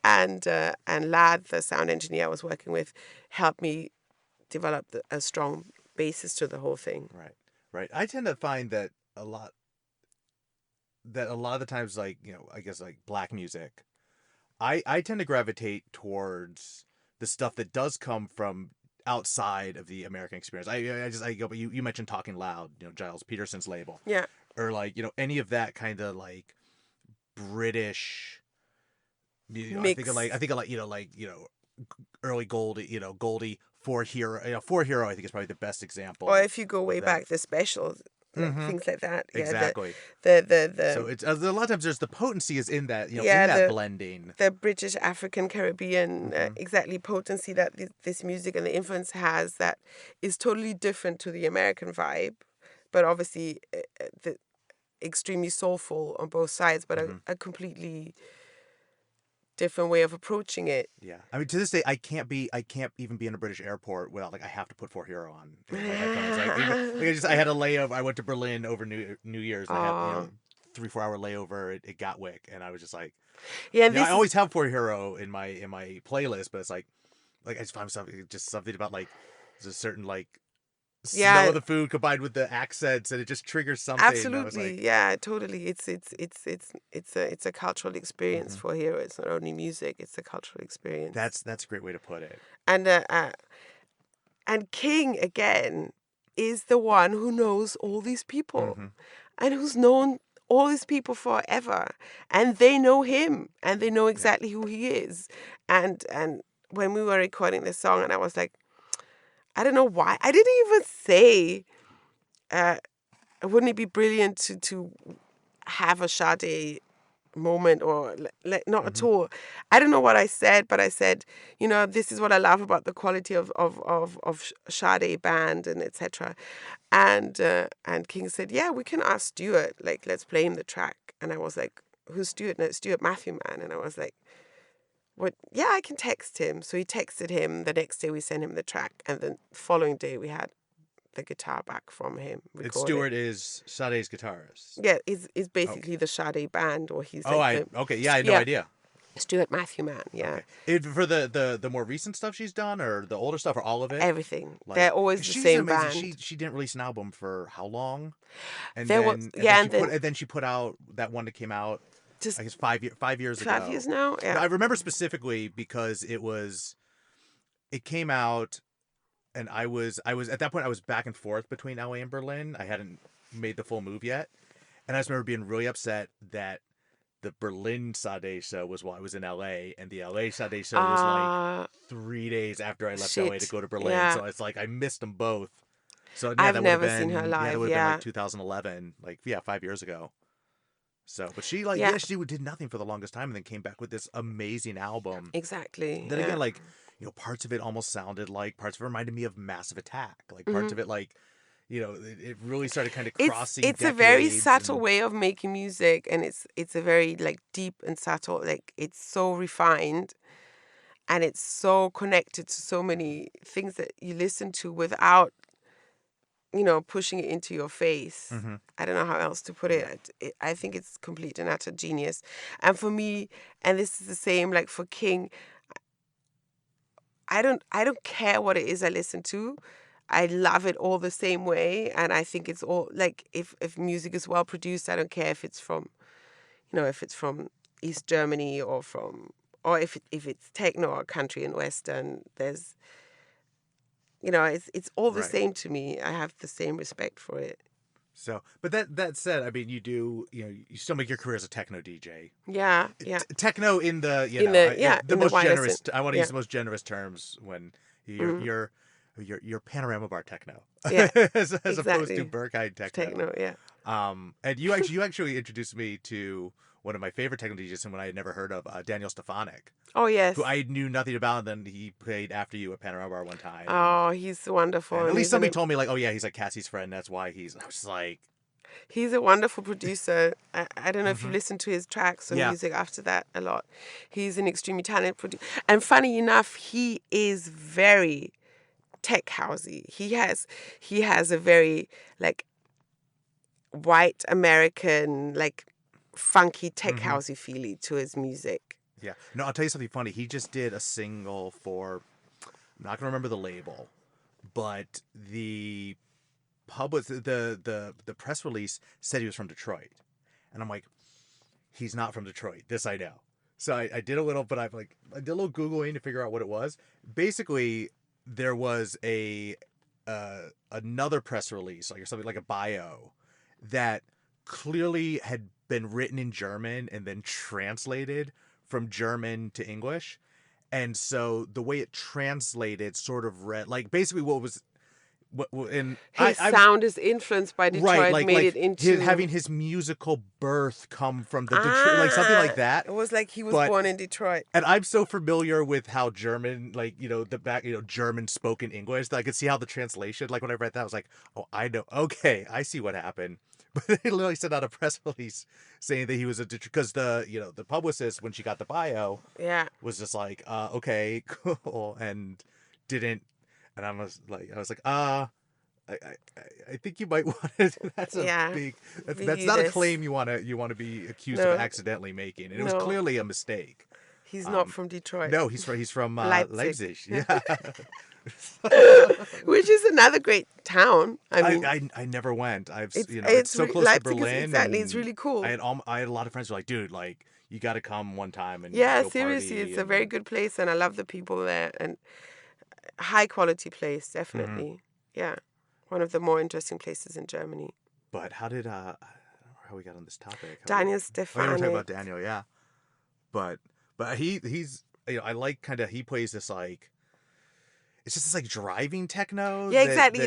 and Lad, the sound engineer I was working with, helped me develop a strong basis to the whole thing. Right. I tend to find that a lot of the times, like, I guess like black music, I tend to gravitate towards the stuff that does come from outside of the American experience. I go, but you mentioned Talking Loud, Giles Peterson's label. Yeah. Or like, any of that kind of like British, Mix. I think of like, early Goldie, For Hero. For Hero, I think is probably the best example. Or if you go way that. back, the specials, things like that. Yeah, Exactly. The So it's a lot of times there's the potency is in that, in Yeah, that the- blending. the British, African, Caribbean, exactly potency that this music and the influence has, that is totally different to the American vibe, but obviously the extremely soulful on both sides, but a completely different way of approaching it. Yeah, I mean, to this day, I can't even be in a British airport without I have to put For Hero on. My headphones. I had a layover. I went to Berlin over New Year's. And I had 3-4 hour layover at Gatwick, and I was just like, Yeah, and I always have For Hero in my playlist, but it's like I just find something about like there's a certain like smell of the food combined with the accents, and it just triggers something. Absolutely, yeah, totally. It's a cultural experience for Hero. It's not only music; it's a cultural experience. That's a great way to put it. And King again is the one who knows all these people, and who's known all these people forever, and they know him, and they know exactly who he is. And when we were recording this song, and I was like, I don't know why. I didn't even say, wouldn't it be brilliant to have a Sade moment or not at all. I don't know what I said, but I said, this is what I love about the quality of Sade band and etc. And King said, yeah, we can ask Stuart, like, let's play him the track. And I was like, who's Stuart? No, Stuart Matthew, man. And I was like, what? Yeah, I can text him. So he texted him. The next day we sent him the track, and the following day we had the guitar back from him. Stuart is Sade's guitarist. Yeah, is basically the Sade band, or he's. Okay, yeah, I had no idea. Stuart Matthew, man, yeah. Okay. For the more recent stuff she's done, or the older stuff, or all of it? Everything. They're always the same amazing. band. She didn't release an album for how long? And then she put out that one that came out. I guess 5 years ago. 5 years now. Yeah. I remember specifically because it came out, and I was at that point I was back and forth between LA and Berlin. I hadn't made the full move yet, and I just remember being really upset that the Berlin Sade show was while I was in LA, and the LA Sade show was like 3 days after I left LA to go to Berlin. Yeah. So it's like I missed them both. So yeah, I've never seen her live. That would have been like 2011, 5 years ago. So, but she she did nothing for the longest time, and then came back with this amazing album. Exactly. Then again, parts of it almost sounded like, parts of it reminded me of Massive Attack. Like parts of it, it really started kind of crossing. It's a very subtle way of making music, and it's a very deep and subtle. It's so refined, and it's so connected to so many things that you listen to without, pushing it into your face. Mm-hmm. I don't know how else to put it. I think it's complete and utter genius. And for me, and this is the same, for King, I don't care what it is I listen to. I love it all the same way. And I think it's all, if music is well produced, I don't care if it's from, if it's from East Germany or if it's techno or country and Western, there's, it's all the same to me. I have the same respect for it. So, but that said, I mean, you still make your career as a techno DJ. Yeah, yeah. Techno in the the most generous. I want to use the most generous terms when you're Panorama Bar techno, as opposed to Berkheim techno. Techno, yeah. And you actually introduced me to one of my favorite techno DJs, and one I had never heard of, Daniel Stefanik. Oh, yes. Who I knew nothing about, and then he played after you at Panorama Bar one time. Oh, he's wonderful. And at least somebody told me, he's like Cassie's friend, that's why he's... I was just like... He's a wonderful producer. I don't know if you listen to his tracks or music after that a lot. He's an extremely talented producer. And funny enough, he is very tech housey. He has a very, white American, funky tech housey feeling to his music. Yeah. No, I'll tell you something funny. He just did a single for, I'm not going to remember the label, but the press release said he was from Detroit. And I'm like, he's not from Detroit. This I know. So I did a little, but I did a little Googling to figure out what it was. Basically, there was another press release, or something like a bio, that clearly had been written in German and then translated from German to English. And so the way it translated sort of read, basically what was... His sound is influenced by Detroit, made it into... having his musical birth come from the Detroit, something like that. It was like he was born in Detroit. And I'm so familiar with how German, German spoken English, that I could see how the translation, when I read that, I was like, oh, I know. Okay, I see what happened. But they literally sent out a press release saying that he was because the publicist, when she got the bio, was just like, okay, cool, and didn't. And I was like, I think you might want to. That's a big. That's not a claim you want to be accused of accidentally making. And it was clearly a mistake. He's not from Detroit. No, he's from Leipzig. Yeah. Which is another great town. I never went. It's so close to Berlin. Exactly, it's really cool. I had a lot of friends who were like, dude, you got to come one time and seriously, it's a very good place, and I love the people there, and high quality place, definitely. Mm-hmm. Yeah, one of the more interesting places in Germany. But how we got on this topic? Daniel Stefanik. We're talking about Daniel, yeah. But he's I like kind of, he plays this it's just this driving techno. Yeah, exactly.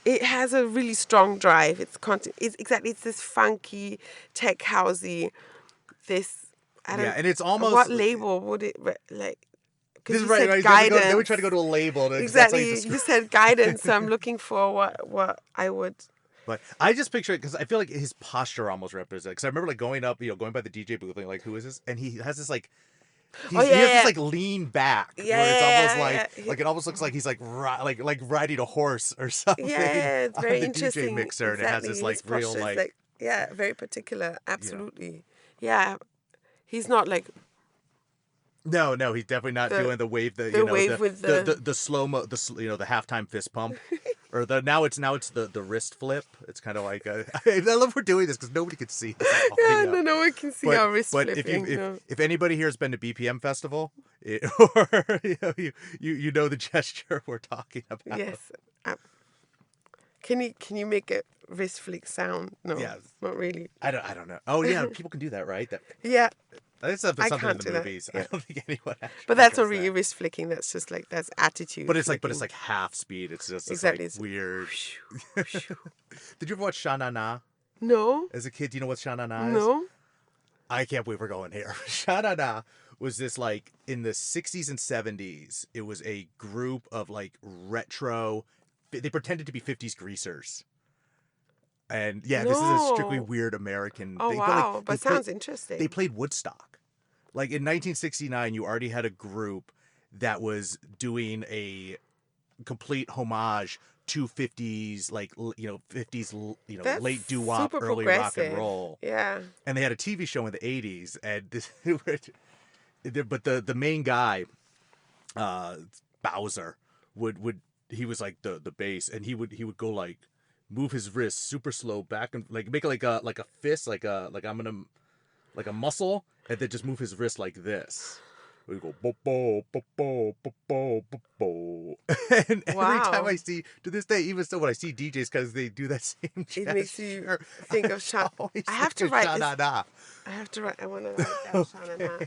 It has a really strong drive. It's this funky tech housey this. I don't. Yeah, and it's almost What label would it like? This Because is you right. said Right. guidance. Then we try to go to a label. Exactly. You said guidance, so I'm looking for what I would. But I just picture it because I feel like his posture almost represents. Because I remember like going up, going by the DJ booth, like who is this? And he has this like. He has this like lean back where it's almost like it almost looks like he's like riding a horse or something. Yeah, it's very on the interesting. DJ mixer, and it has this like His real posture is, like very particular. Absolutely. Yeah. He's not like. No, he's definitely not doing the wave. The slow mo, the halftime fist pump, or now it's the wrist flip. It's kind of like I love we're doing this because nobody can see. No one can see our wrist flipping. If anybody here has been to BPM Festival, or you know the gesture we're talking about. Yes. Can you make a wrist flick sound? No, not really. I don't know. Oh yeah, people can do that, right? Yeah. That's something in the do movies. Yeah. I don't think anyone actually. But that's not really wrist flicking. That's just like that's attitude. But it's like half speed. It's just exactly like weird. Did you ever watch Sha Na Na? No. As a kid, do you know what Sha Na Na is? No. I can't believe we're going here. Sha Na Na was this like in the 60s and 70s. It was a group of like retro. They pretended to be 50s greasers. And yeah, this is a strictly weird American thing. Wow, but sounds interesting. They played Woodstock. Like in 1969, you already had a group that was doing a complete homage to 50s, like 50s, That's late doo-wop, early rock and roll. Yeah. And they had a TV show in the 80s, and this, but the main guy, Bowser, he was like the bass, and he would go like move his wrist super slow back and like make it like a fist, like a muscle, and then just move his wrist like this. We go bo bo bo bo bo bo bo bo. And every time I see, to this day, even still when I see DJs, because they do that same gesture, it makes you think of Sha. I have to write this. I have to write. I want to write down Sha Na Na.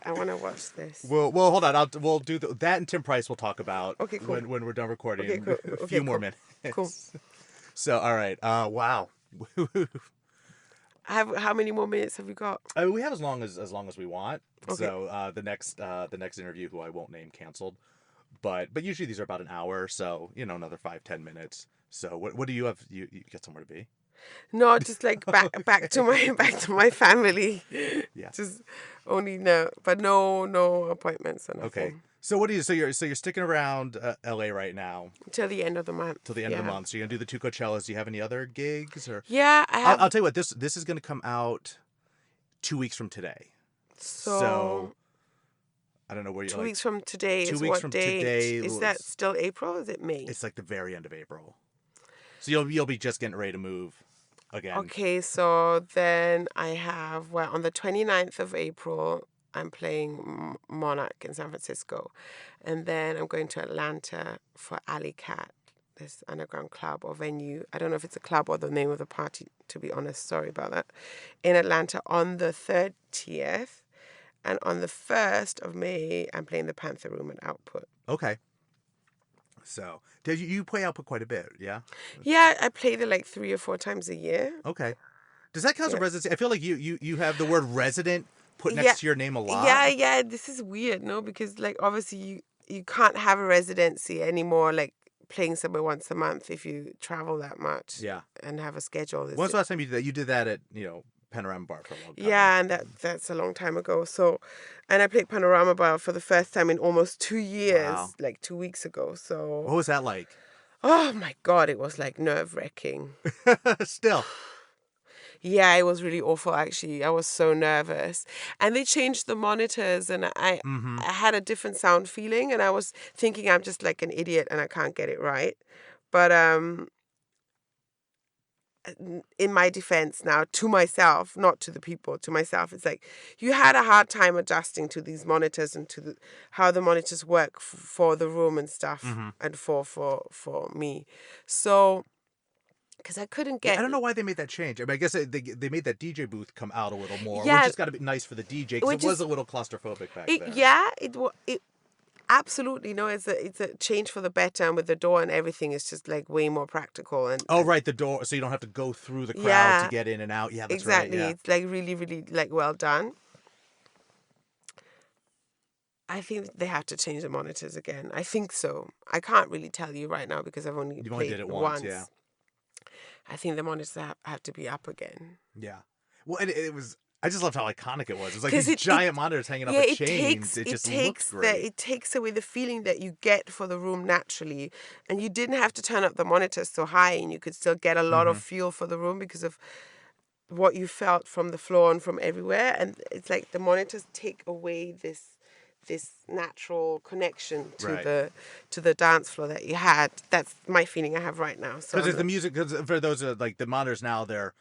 I want to watch this. Well, hold on. We'll do that, and Tim Price we'll talk about. Okay, cool. When we're done recording. Okay, cool. A few more minutes. Cool. So, all right. Wow. How many more minutes have we got? We have as long as we want. Okay. So the next interview, who I won't name, canceled, but usually these are about an hour, so another 5-10 minutes. So what do you have? You got somewhere to be? No, just like back to my family. Yeah. Just only no appointments or nothing. Okay. So what do you? So you're sticking around LA right now till the end of the month. Till the end of the month. So you're gonna do the 2 Coachellas. Do you have any other gigs or? Yeah, I have. I'll tell you what. This is gonna come out 2 weeks from today. So I don't know where you're. 2 weeks from today. 2 is weeks what from date? today. Is that still April? Or is it May? It's like the very end of April. So you'll be just getting ready to move again. Okay, so then I have on the 29th of April. I'm playing Monarch in San Francisco. And then I'm going to Atlanta for Alley Cat, this underground club or venue. I don't know if it's a club or the name of the party, to be honest. Sorry about that. In Atlanta on the 30th. And on the 1st of May, I'm playing the Panther Room at Output. Okay. So, you play Output quite a bit, yeah? Yeah, I play there like 3 or 4 times a year. Okay. Does that count as a residency? I feel like you have the word resident put next to your name a lot. Yeah. This is weird, no? Because like obviously you can't have a residency anymore, like playing somewhere once a month if you travel that much. Yeah. And have a schedule. When's the last time you did that? You did that at Panorama Bar for a long time. Yeah, and that's a long time ago. So, and I played Panorama Bar for the first time in almost 2 years, like 2 weeks ago. So. What was that like? Oh my God, it was like nerve-wracking. Still. Yeah, it was really awful, actually. I was so nervous. And they changed the monitors, and I had a different sound feeling, and I was thinking I'm just like an idiot and I can't get it right. But in my defense now, to myself, not to the people, to myself, it's like you had a hard time adjusting to these monitors and to how the monitors work for the room and stuff, and for me. So... because I couldn't get... I don't know why they made that change. I mean, I guess they made that DJ booth come out a little more, which has got to be nice for the DJ, because it was a little claustrophobic back then. Yeah, Absolutely. No, it's a change for the better, and with the door and everything, it's just like way more practical. And Oh, right, the door, so you don't have to go through the crowd yeah, to get in and out. Yeah, that's exactly. right. Yeah. It's like really, really like well done. I think they have to change the monitors again. I think so. I can't really tell you right now because I've only You played only did it once, yeah. I think the monitors have to be up again. Yeah. Well, and it was. I just loved how iconic it was. It was like 'Cause these giant monitors hanging off a chains. It just looked great. It takes away the feeling that you get for the room naturally, and you didn't have to turn up the monitors so high, and you could still get a lot of feel for the room because of what you felt from the floor and from everywhere. And it's like the monitors take away this natural connection to the dance floor that you had. That's my feeling I have right now. So Because the music, cause for those like the monitors now, they're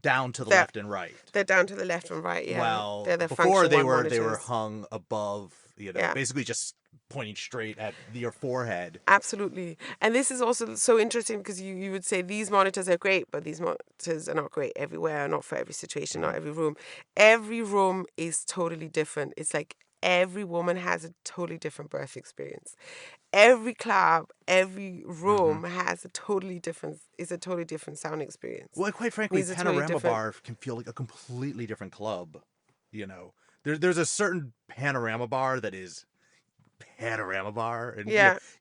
down to the left and right. They're down to the left and right. Yeah. Well, they're the before they function were monitors. hung above, basically just pointing straight at your forehead. Absolutely. And this is also so interesting because you would say these monitors are great, but these monitors are not great everywhere, not for every situation, not every room. Every room is totally different. It's like every woman has a totally different birth experience. Every club, every room has a totally different sound experience. Well, quite frankly, Needs a Panorama totally Bar can feel like a completely different club. There's a certain Panorama Bar that is Panorama Bar, and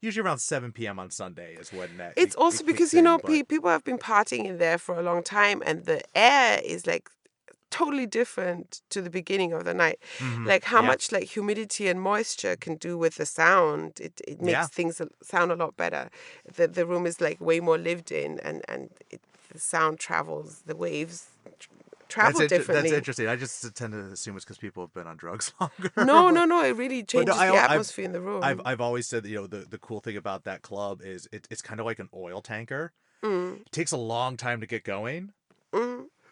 usually around 7 p.m. on Sunday is when that. It's also because people have been partying in there for a long time, and the air is like totally different to the beginning of the night. Like how much like humidity and moisture can do with the sound. It makes things sound a lot better. The room is like way more lived in, and the sound travels, the waves travel differently. That's interesting. I just tend to assume it's because people have been on drugs longer. No, it really changes the atmosphere in the room. I've always said that, the cool thing about that club is it's kind of like an oil tanker. It takes a long time to get going.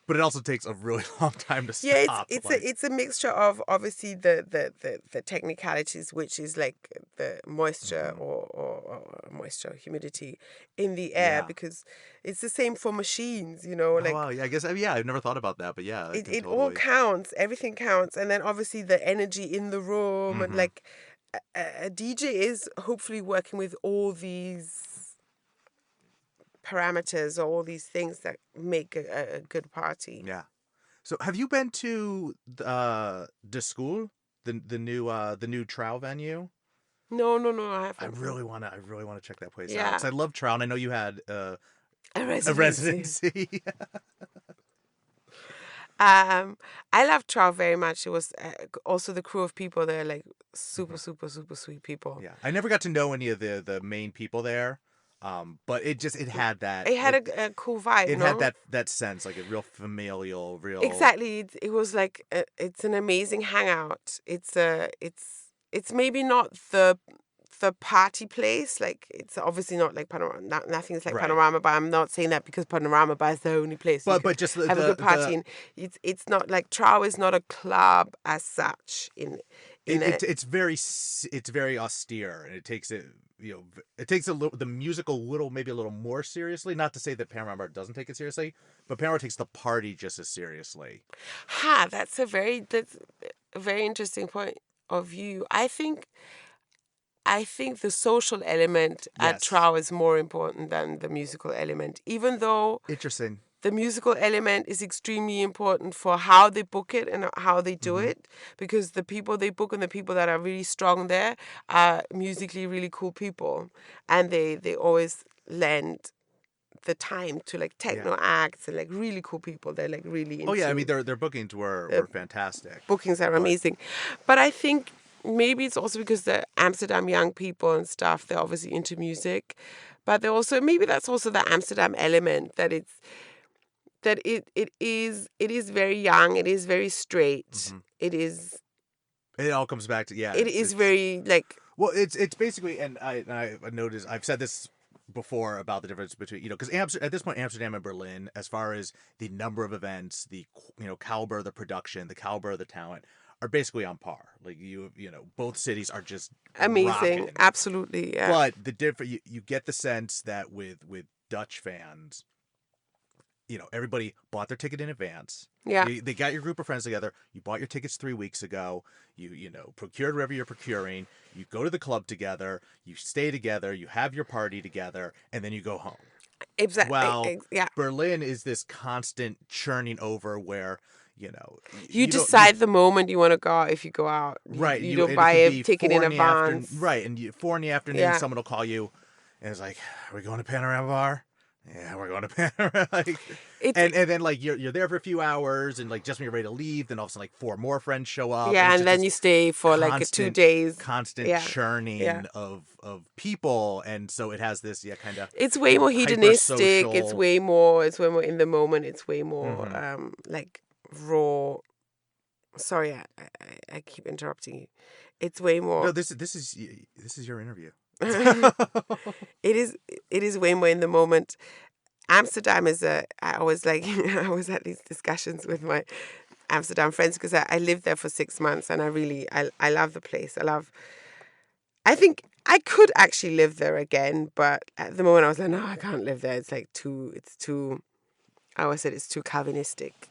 But it also takes a really long time to stop. Yeah, it's a mixture of obviously the technicalities, which is like the moisture or moisture, humidity in the air, because it's the same for machines, like. Oh, wow, yeah, I guess, I've never thought about that, but yeah. It all counts, everything counts. And then obviously the energy in the room and like a DJ is hopefully working with all these parameters or all these things that make a good party. Yeah. So have you been to the school, the new Trow venue? No, I haven't. I really want to check that place out. 'Cause I love Trow, and I know you had a residency. I love Trow very much. It was also the crew of people there, like super sweet people. Yeah, I never got to know any of the main people there. But it had that. It had a cool vibe. It had that sense, like a real familial, real. Exactly. It was like it's an amazing hangout. It's maybe not the party place. Like it's obviously not like Panorama. Nothing's like Panorama Bar. I'm not saying that because Panorama Bar is the only place. But just have a good party. And it's not like Trow is not a club as such. It's very austere, and it takes it. It takes the musical maybe a little more seriously. Not to say that Panorama Bar doesn't take it seriously, but Panorama takes the party just as seriously. That's a very interesting point of view. I think the social element at Trow is more important than the musical element, even though interesting. The musical element is extremely important for how they book it and how they do it, because the people they book and the people that are really strong there are musically really cool people, and they always lend the time to like techno acts and like really cool people. They're like really into. Oh yeah, I mean their bookings were fantastic. Bookings are amazing, but I think maybe it's also because the Amsterdam young people and stuff, they're obviously into music, but they also maybe that's also the Amsterdam element that it is very young, it is very straight, it all comes back to it is very like, well, it's basically, and I noticed, I've said this before about the difference between, because at this point Amsterdam and Berlin, as far as the number of events, the caliber of the production, the caliber of the talent, are basically on par. Like both cities are just amazing, rocking. Absolutely, yeah. But the you get the sense that with Dutch fans, everybody bought their ticket in advance. Yeah. They got your group of friends together. You bought your tickets 3 weeks ago. You procured wherever you're procuring. You go to the club together. You stay together. You have your party together, and then you go home. Exactly. Well, yeah. Berlin is this constant churning over where, you decide the moment you want to go out if you go out. Right. You don't buy a ticket in advance. Right. And 4 PM, Yeah. someone will call you and it's like, are we going to Panorama Bar? Yeah, we're going to Panorama. and then like you're there for a few hours and like just when you're ready to leave, then all of a sudden like 4 more friends show up. Yeah, and then you stay for like 2 days. Constant churning of people, and so it has this kind of. It's way more hedonistic. It's way more in the moment. It's way more like raw. Sorry, I keep interrupting you. It's way more. No, this is your interview. It is way more in the moment. Amsterdam is I always had these discussions with my Amsterdam friends because I lived there for 6 months and I love the place. I think I could actually live there again, but at the moment I was like, no, I can't live there. It's like I always said it's too Calvinistic.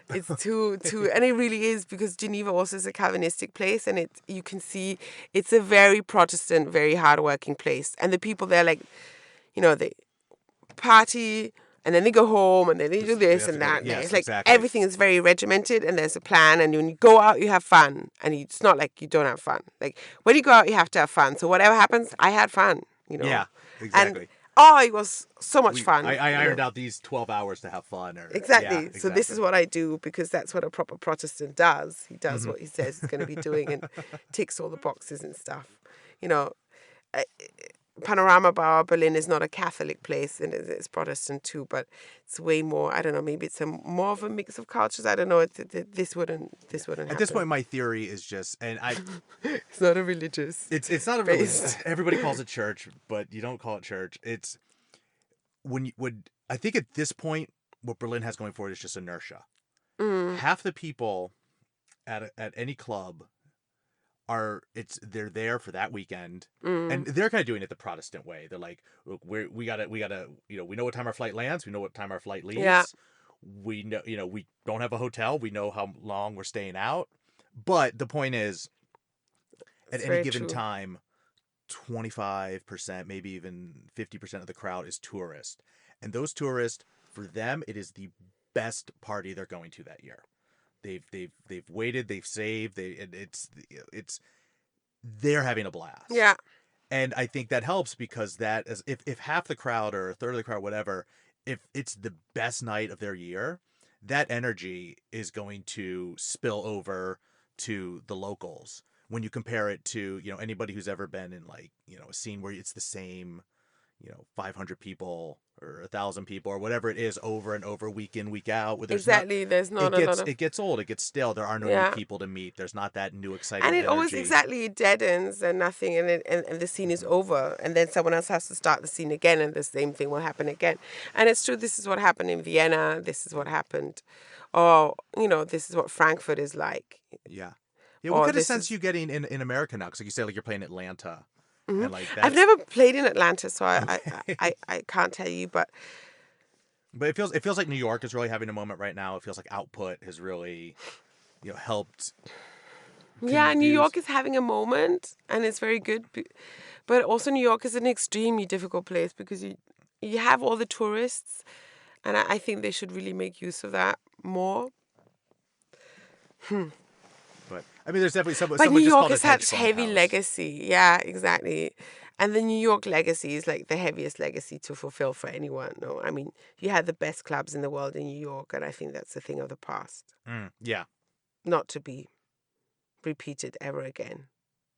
It's too, and it really is, because Geneva also is a Calvinistic place, and you can see it's a very Protestant, very hardworking place, and the people there, like, they party and then they go home and then they do this and that. Yes, it's like exactly. everything is very regimented and there's a plan, and when you go out, you have fun, and it's not like you don't have fun. Like when you go out, you have to have fun. So whatever happens, I had fun. Yeah, exactly. And, it was so much fun. I ironed out these 12 hours to have fun. Exactly. So this is what I do, because that's what a proper Protestant does. He does what he says he's going to be doing and ticks all the boxes and stuff. Panorama Bar, Berlin is not a Catholic place, and it's Protestant too, but it's way more, I don't know, maybe it's more of a mix of cultures. I don't know. This wouldn't happen. At this point, my theory is just, and it's not a religious. It's not a religious. Everybody calls it church, but you don't call it church. It's I think at this point, what Berlin has going for it is just inertia. Half the people at any club they're there for that weekend, and they're kind of doing it the Protestant way. They're like, look, we gotta we know what time our flight lands, we know what time our flight leaves. Yeah. We know we don't have a hotel, we know how long we're staying out. But the point is, at any given time, 25%, maybe even 50% of the crowd is tourist, and those tourists, for them, it is the best party they're going to that year. They've waited, they've saved, they're having a blast. Yeah. And I think that helps, because that is, if half the crowd or a third of the crowd, whatever, if it's the best night of their year, that energy is going to spill over to the locals. When you compare it to, anybody who's ever been in like, a scene where it's the same, 500 people or 1,000 people or whatever it is over and over, week in, week out. Where there's not a lot of... It gets old. It gets stale. There are no new people to meet. There's not that new exciting energy. And always it deadens and nothing, and the scene is over, and then someone else has to start the scene again, and the same thing will happen again. And it's true. This is what happened in Vienna. This is what happened. This is what Frankfurt is like. Yeah. Yeah. What kind of sense you getting in America now? Because like you say, like you're playing Atlanta. And like I've never played in Atlanta, so I can't tell you, but it feels like New York is really having a moment right now. It feels like Output has really, helped. Yeah, New York is having a moment, and it's very good, but also New York is an extremely difficult place, because you have all the tourists, and I think they should really make use of that more. But I mean, there's definitely someone. But New York has had heavy legacy. Yeah, exactly. And the New York legacy is like the heaviest legacy to fulfill for anyone. No, I mean, you had the best clubs in the world in New York, and I think that's a thing of the past. Yeah. Not to be repeated ever again.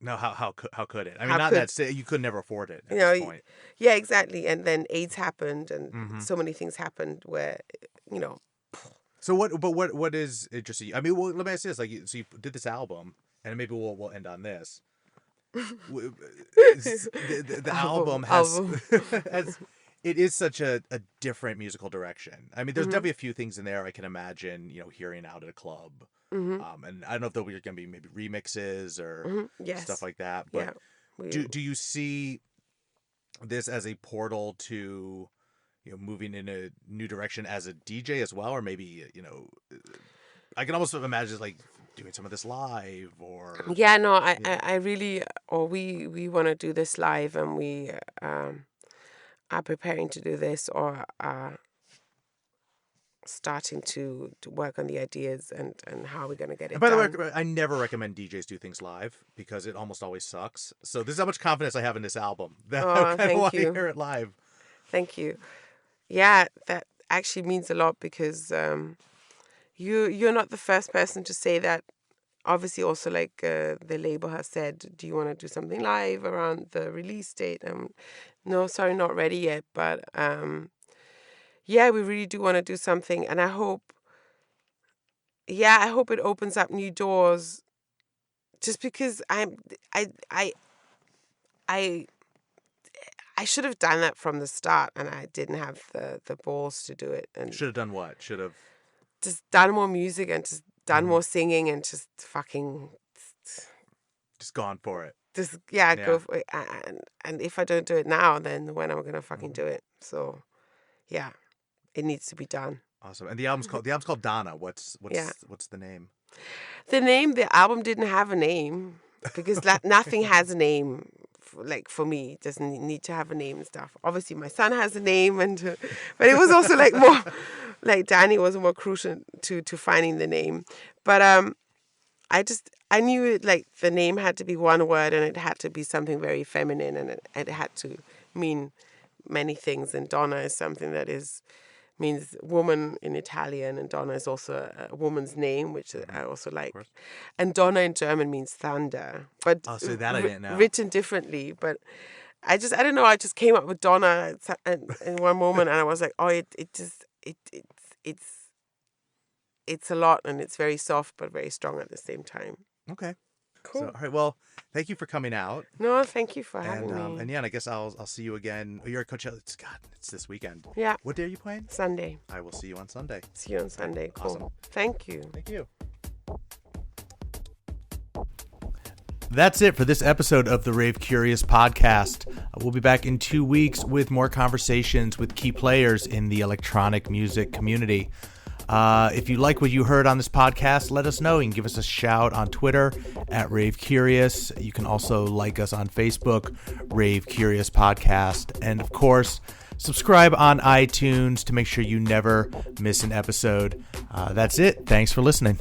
No, how could it? I mean, that you could never afford it at this point. Yeah, exactly. And then AIDS happened, and so many things happened where, So what is interesting? I mean, well, let me ask you this: so you did this album, and maybe we'll end on this. The album has it is such a different musical direction. I mean, there's definitely a few things in there I can imagine, hearing out at a club. And I don't know if there'll be going to be maybe remixes or stuff like that. But do you see this as a portal to, moving in a new direction as a DJ as well, or maybe I can almost imagine like doing some of this live or I really we want to do this live, and we are preparing to do this or are starting to work on the ideas and how we're going to get it and by done. the way, I never recommend DJs do things live because it almost always sucks. So this is how much confidence I have in this album that I kind of want to hear it live. Thank you. Yeah, that actually means a lot because you're not the first person to say that. Obviously, also like the label has said, do you want to do something live around the release date? No, sorry, not ready yet. But we really do want to do something, and I hope it opens up new doors. Just because I should have done that from the start, and I didn't have the balls to do it. And should have done what? Should have just done more music and just done more singing and just fucking just gone for it. Just go for it. And if I don't do it now, then when am I gonna fucking do it? So yeah, it needs to be done. Awesome. And the album's called Donna. What's the name? The album didn't have a name because nothing has a name. Like for me, it doesn't need to have a name and stuff. Obviously, my son has a name, but it was also like more like Danny was more crucial to finding the name. But I knew it, like the name had to be one word and it had to be something very feminine and it had to mean many things. And Donna is something that means woman in Italian, and Donna is also a woman's name, which I also like. And Donna in German means thunder, but so that I didn't know. Written differently. But I don't know. I just came up with Donna in one moment, and I was like, oh, it's a lot, and it's very soft but very strong at the same time. Okay. Cool. So, all right. Well, thank you for coming out. No, thank you for having me. And I guess I'll see you again. You're at Coachella. It's this weekend. Yeah. What day are you playing? Sunday. I will see you on Sunday. See you on Sunday. Cool. Awesome. Thank you. Thank you. That's it for this episode of the Rave Curious Podcast. We'll be back in 2 weeks with more conversations with key players in the electronic music community. If you like what you heard on this podcast, let us know. You can give us a shout on Twitter at Rave Curious. You can also like us on Facebook, Rave Curious Podcast. And of course, subscribe on iTunes to make sure you never miss an episode. That's it. Thanks for listening.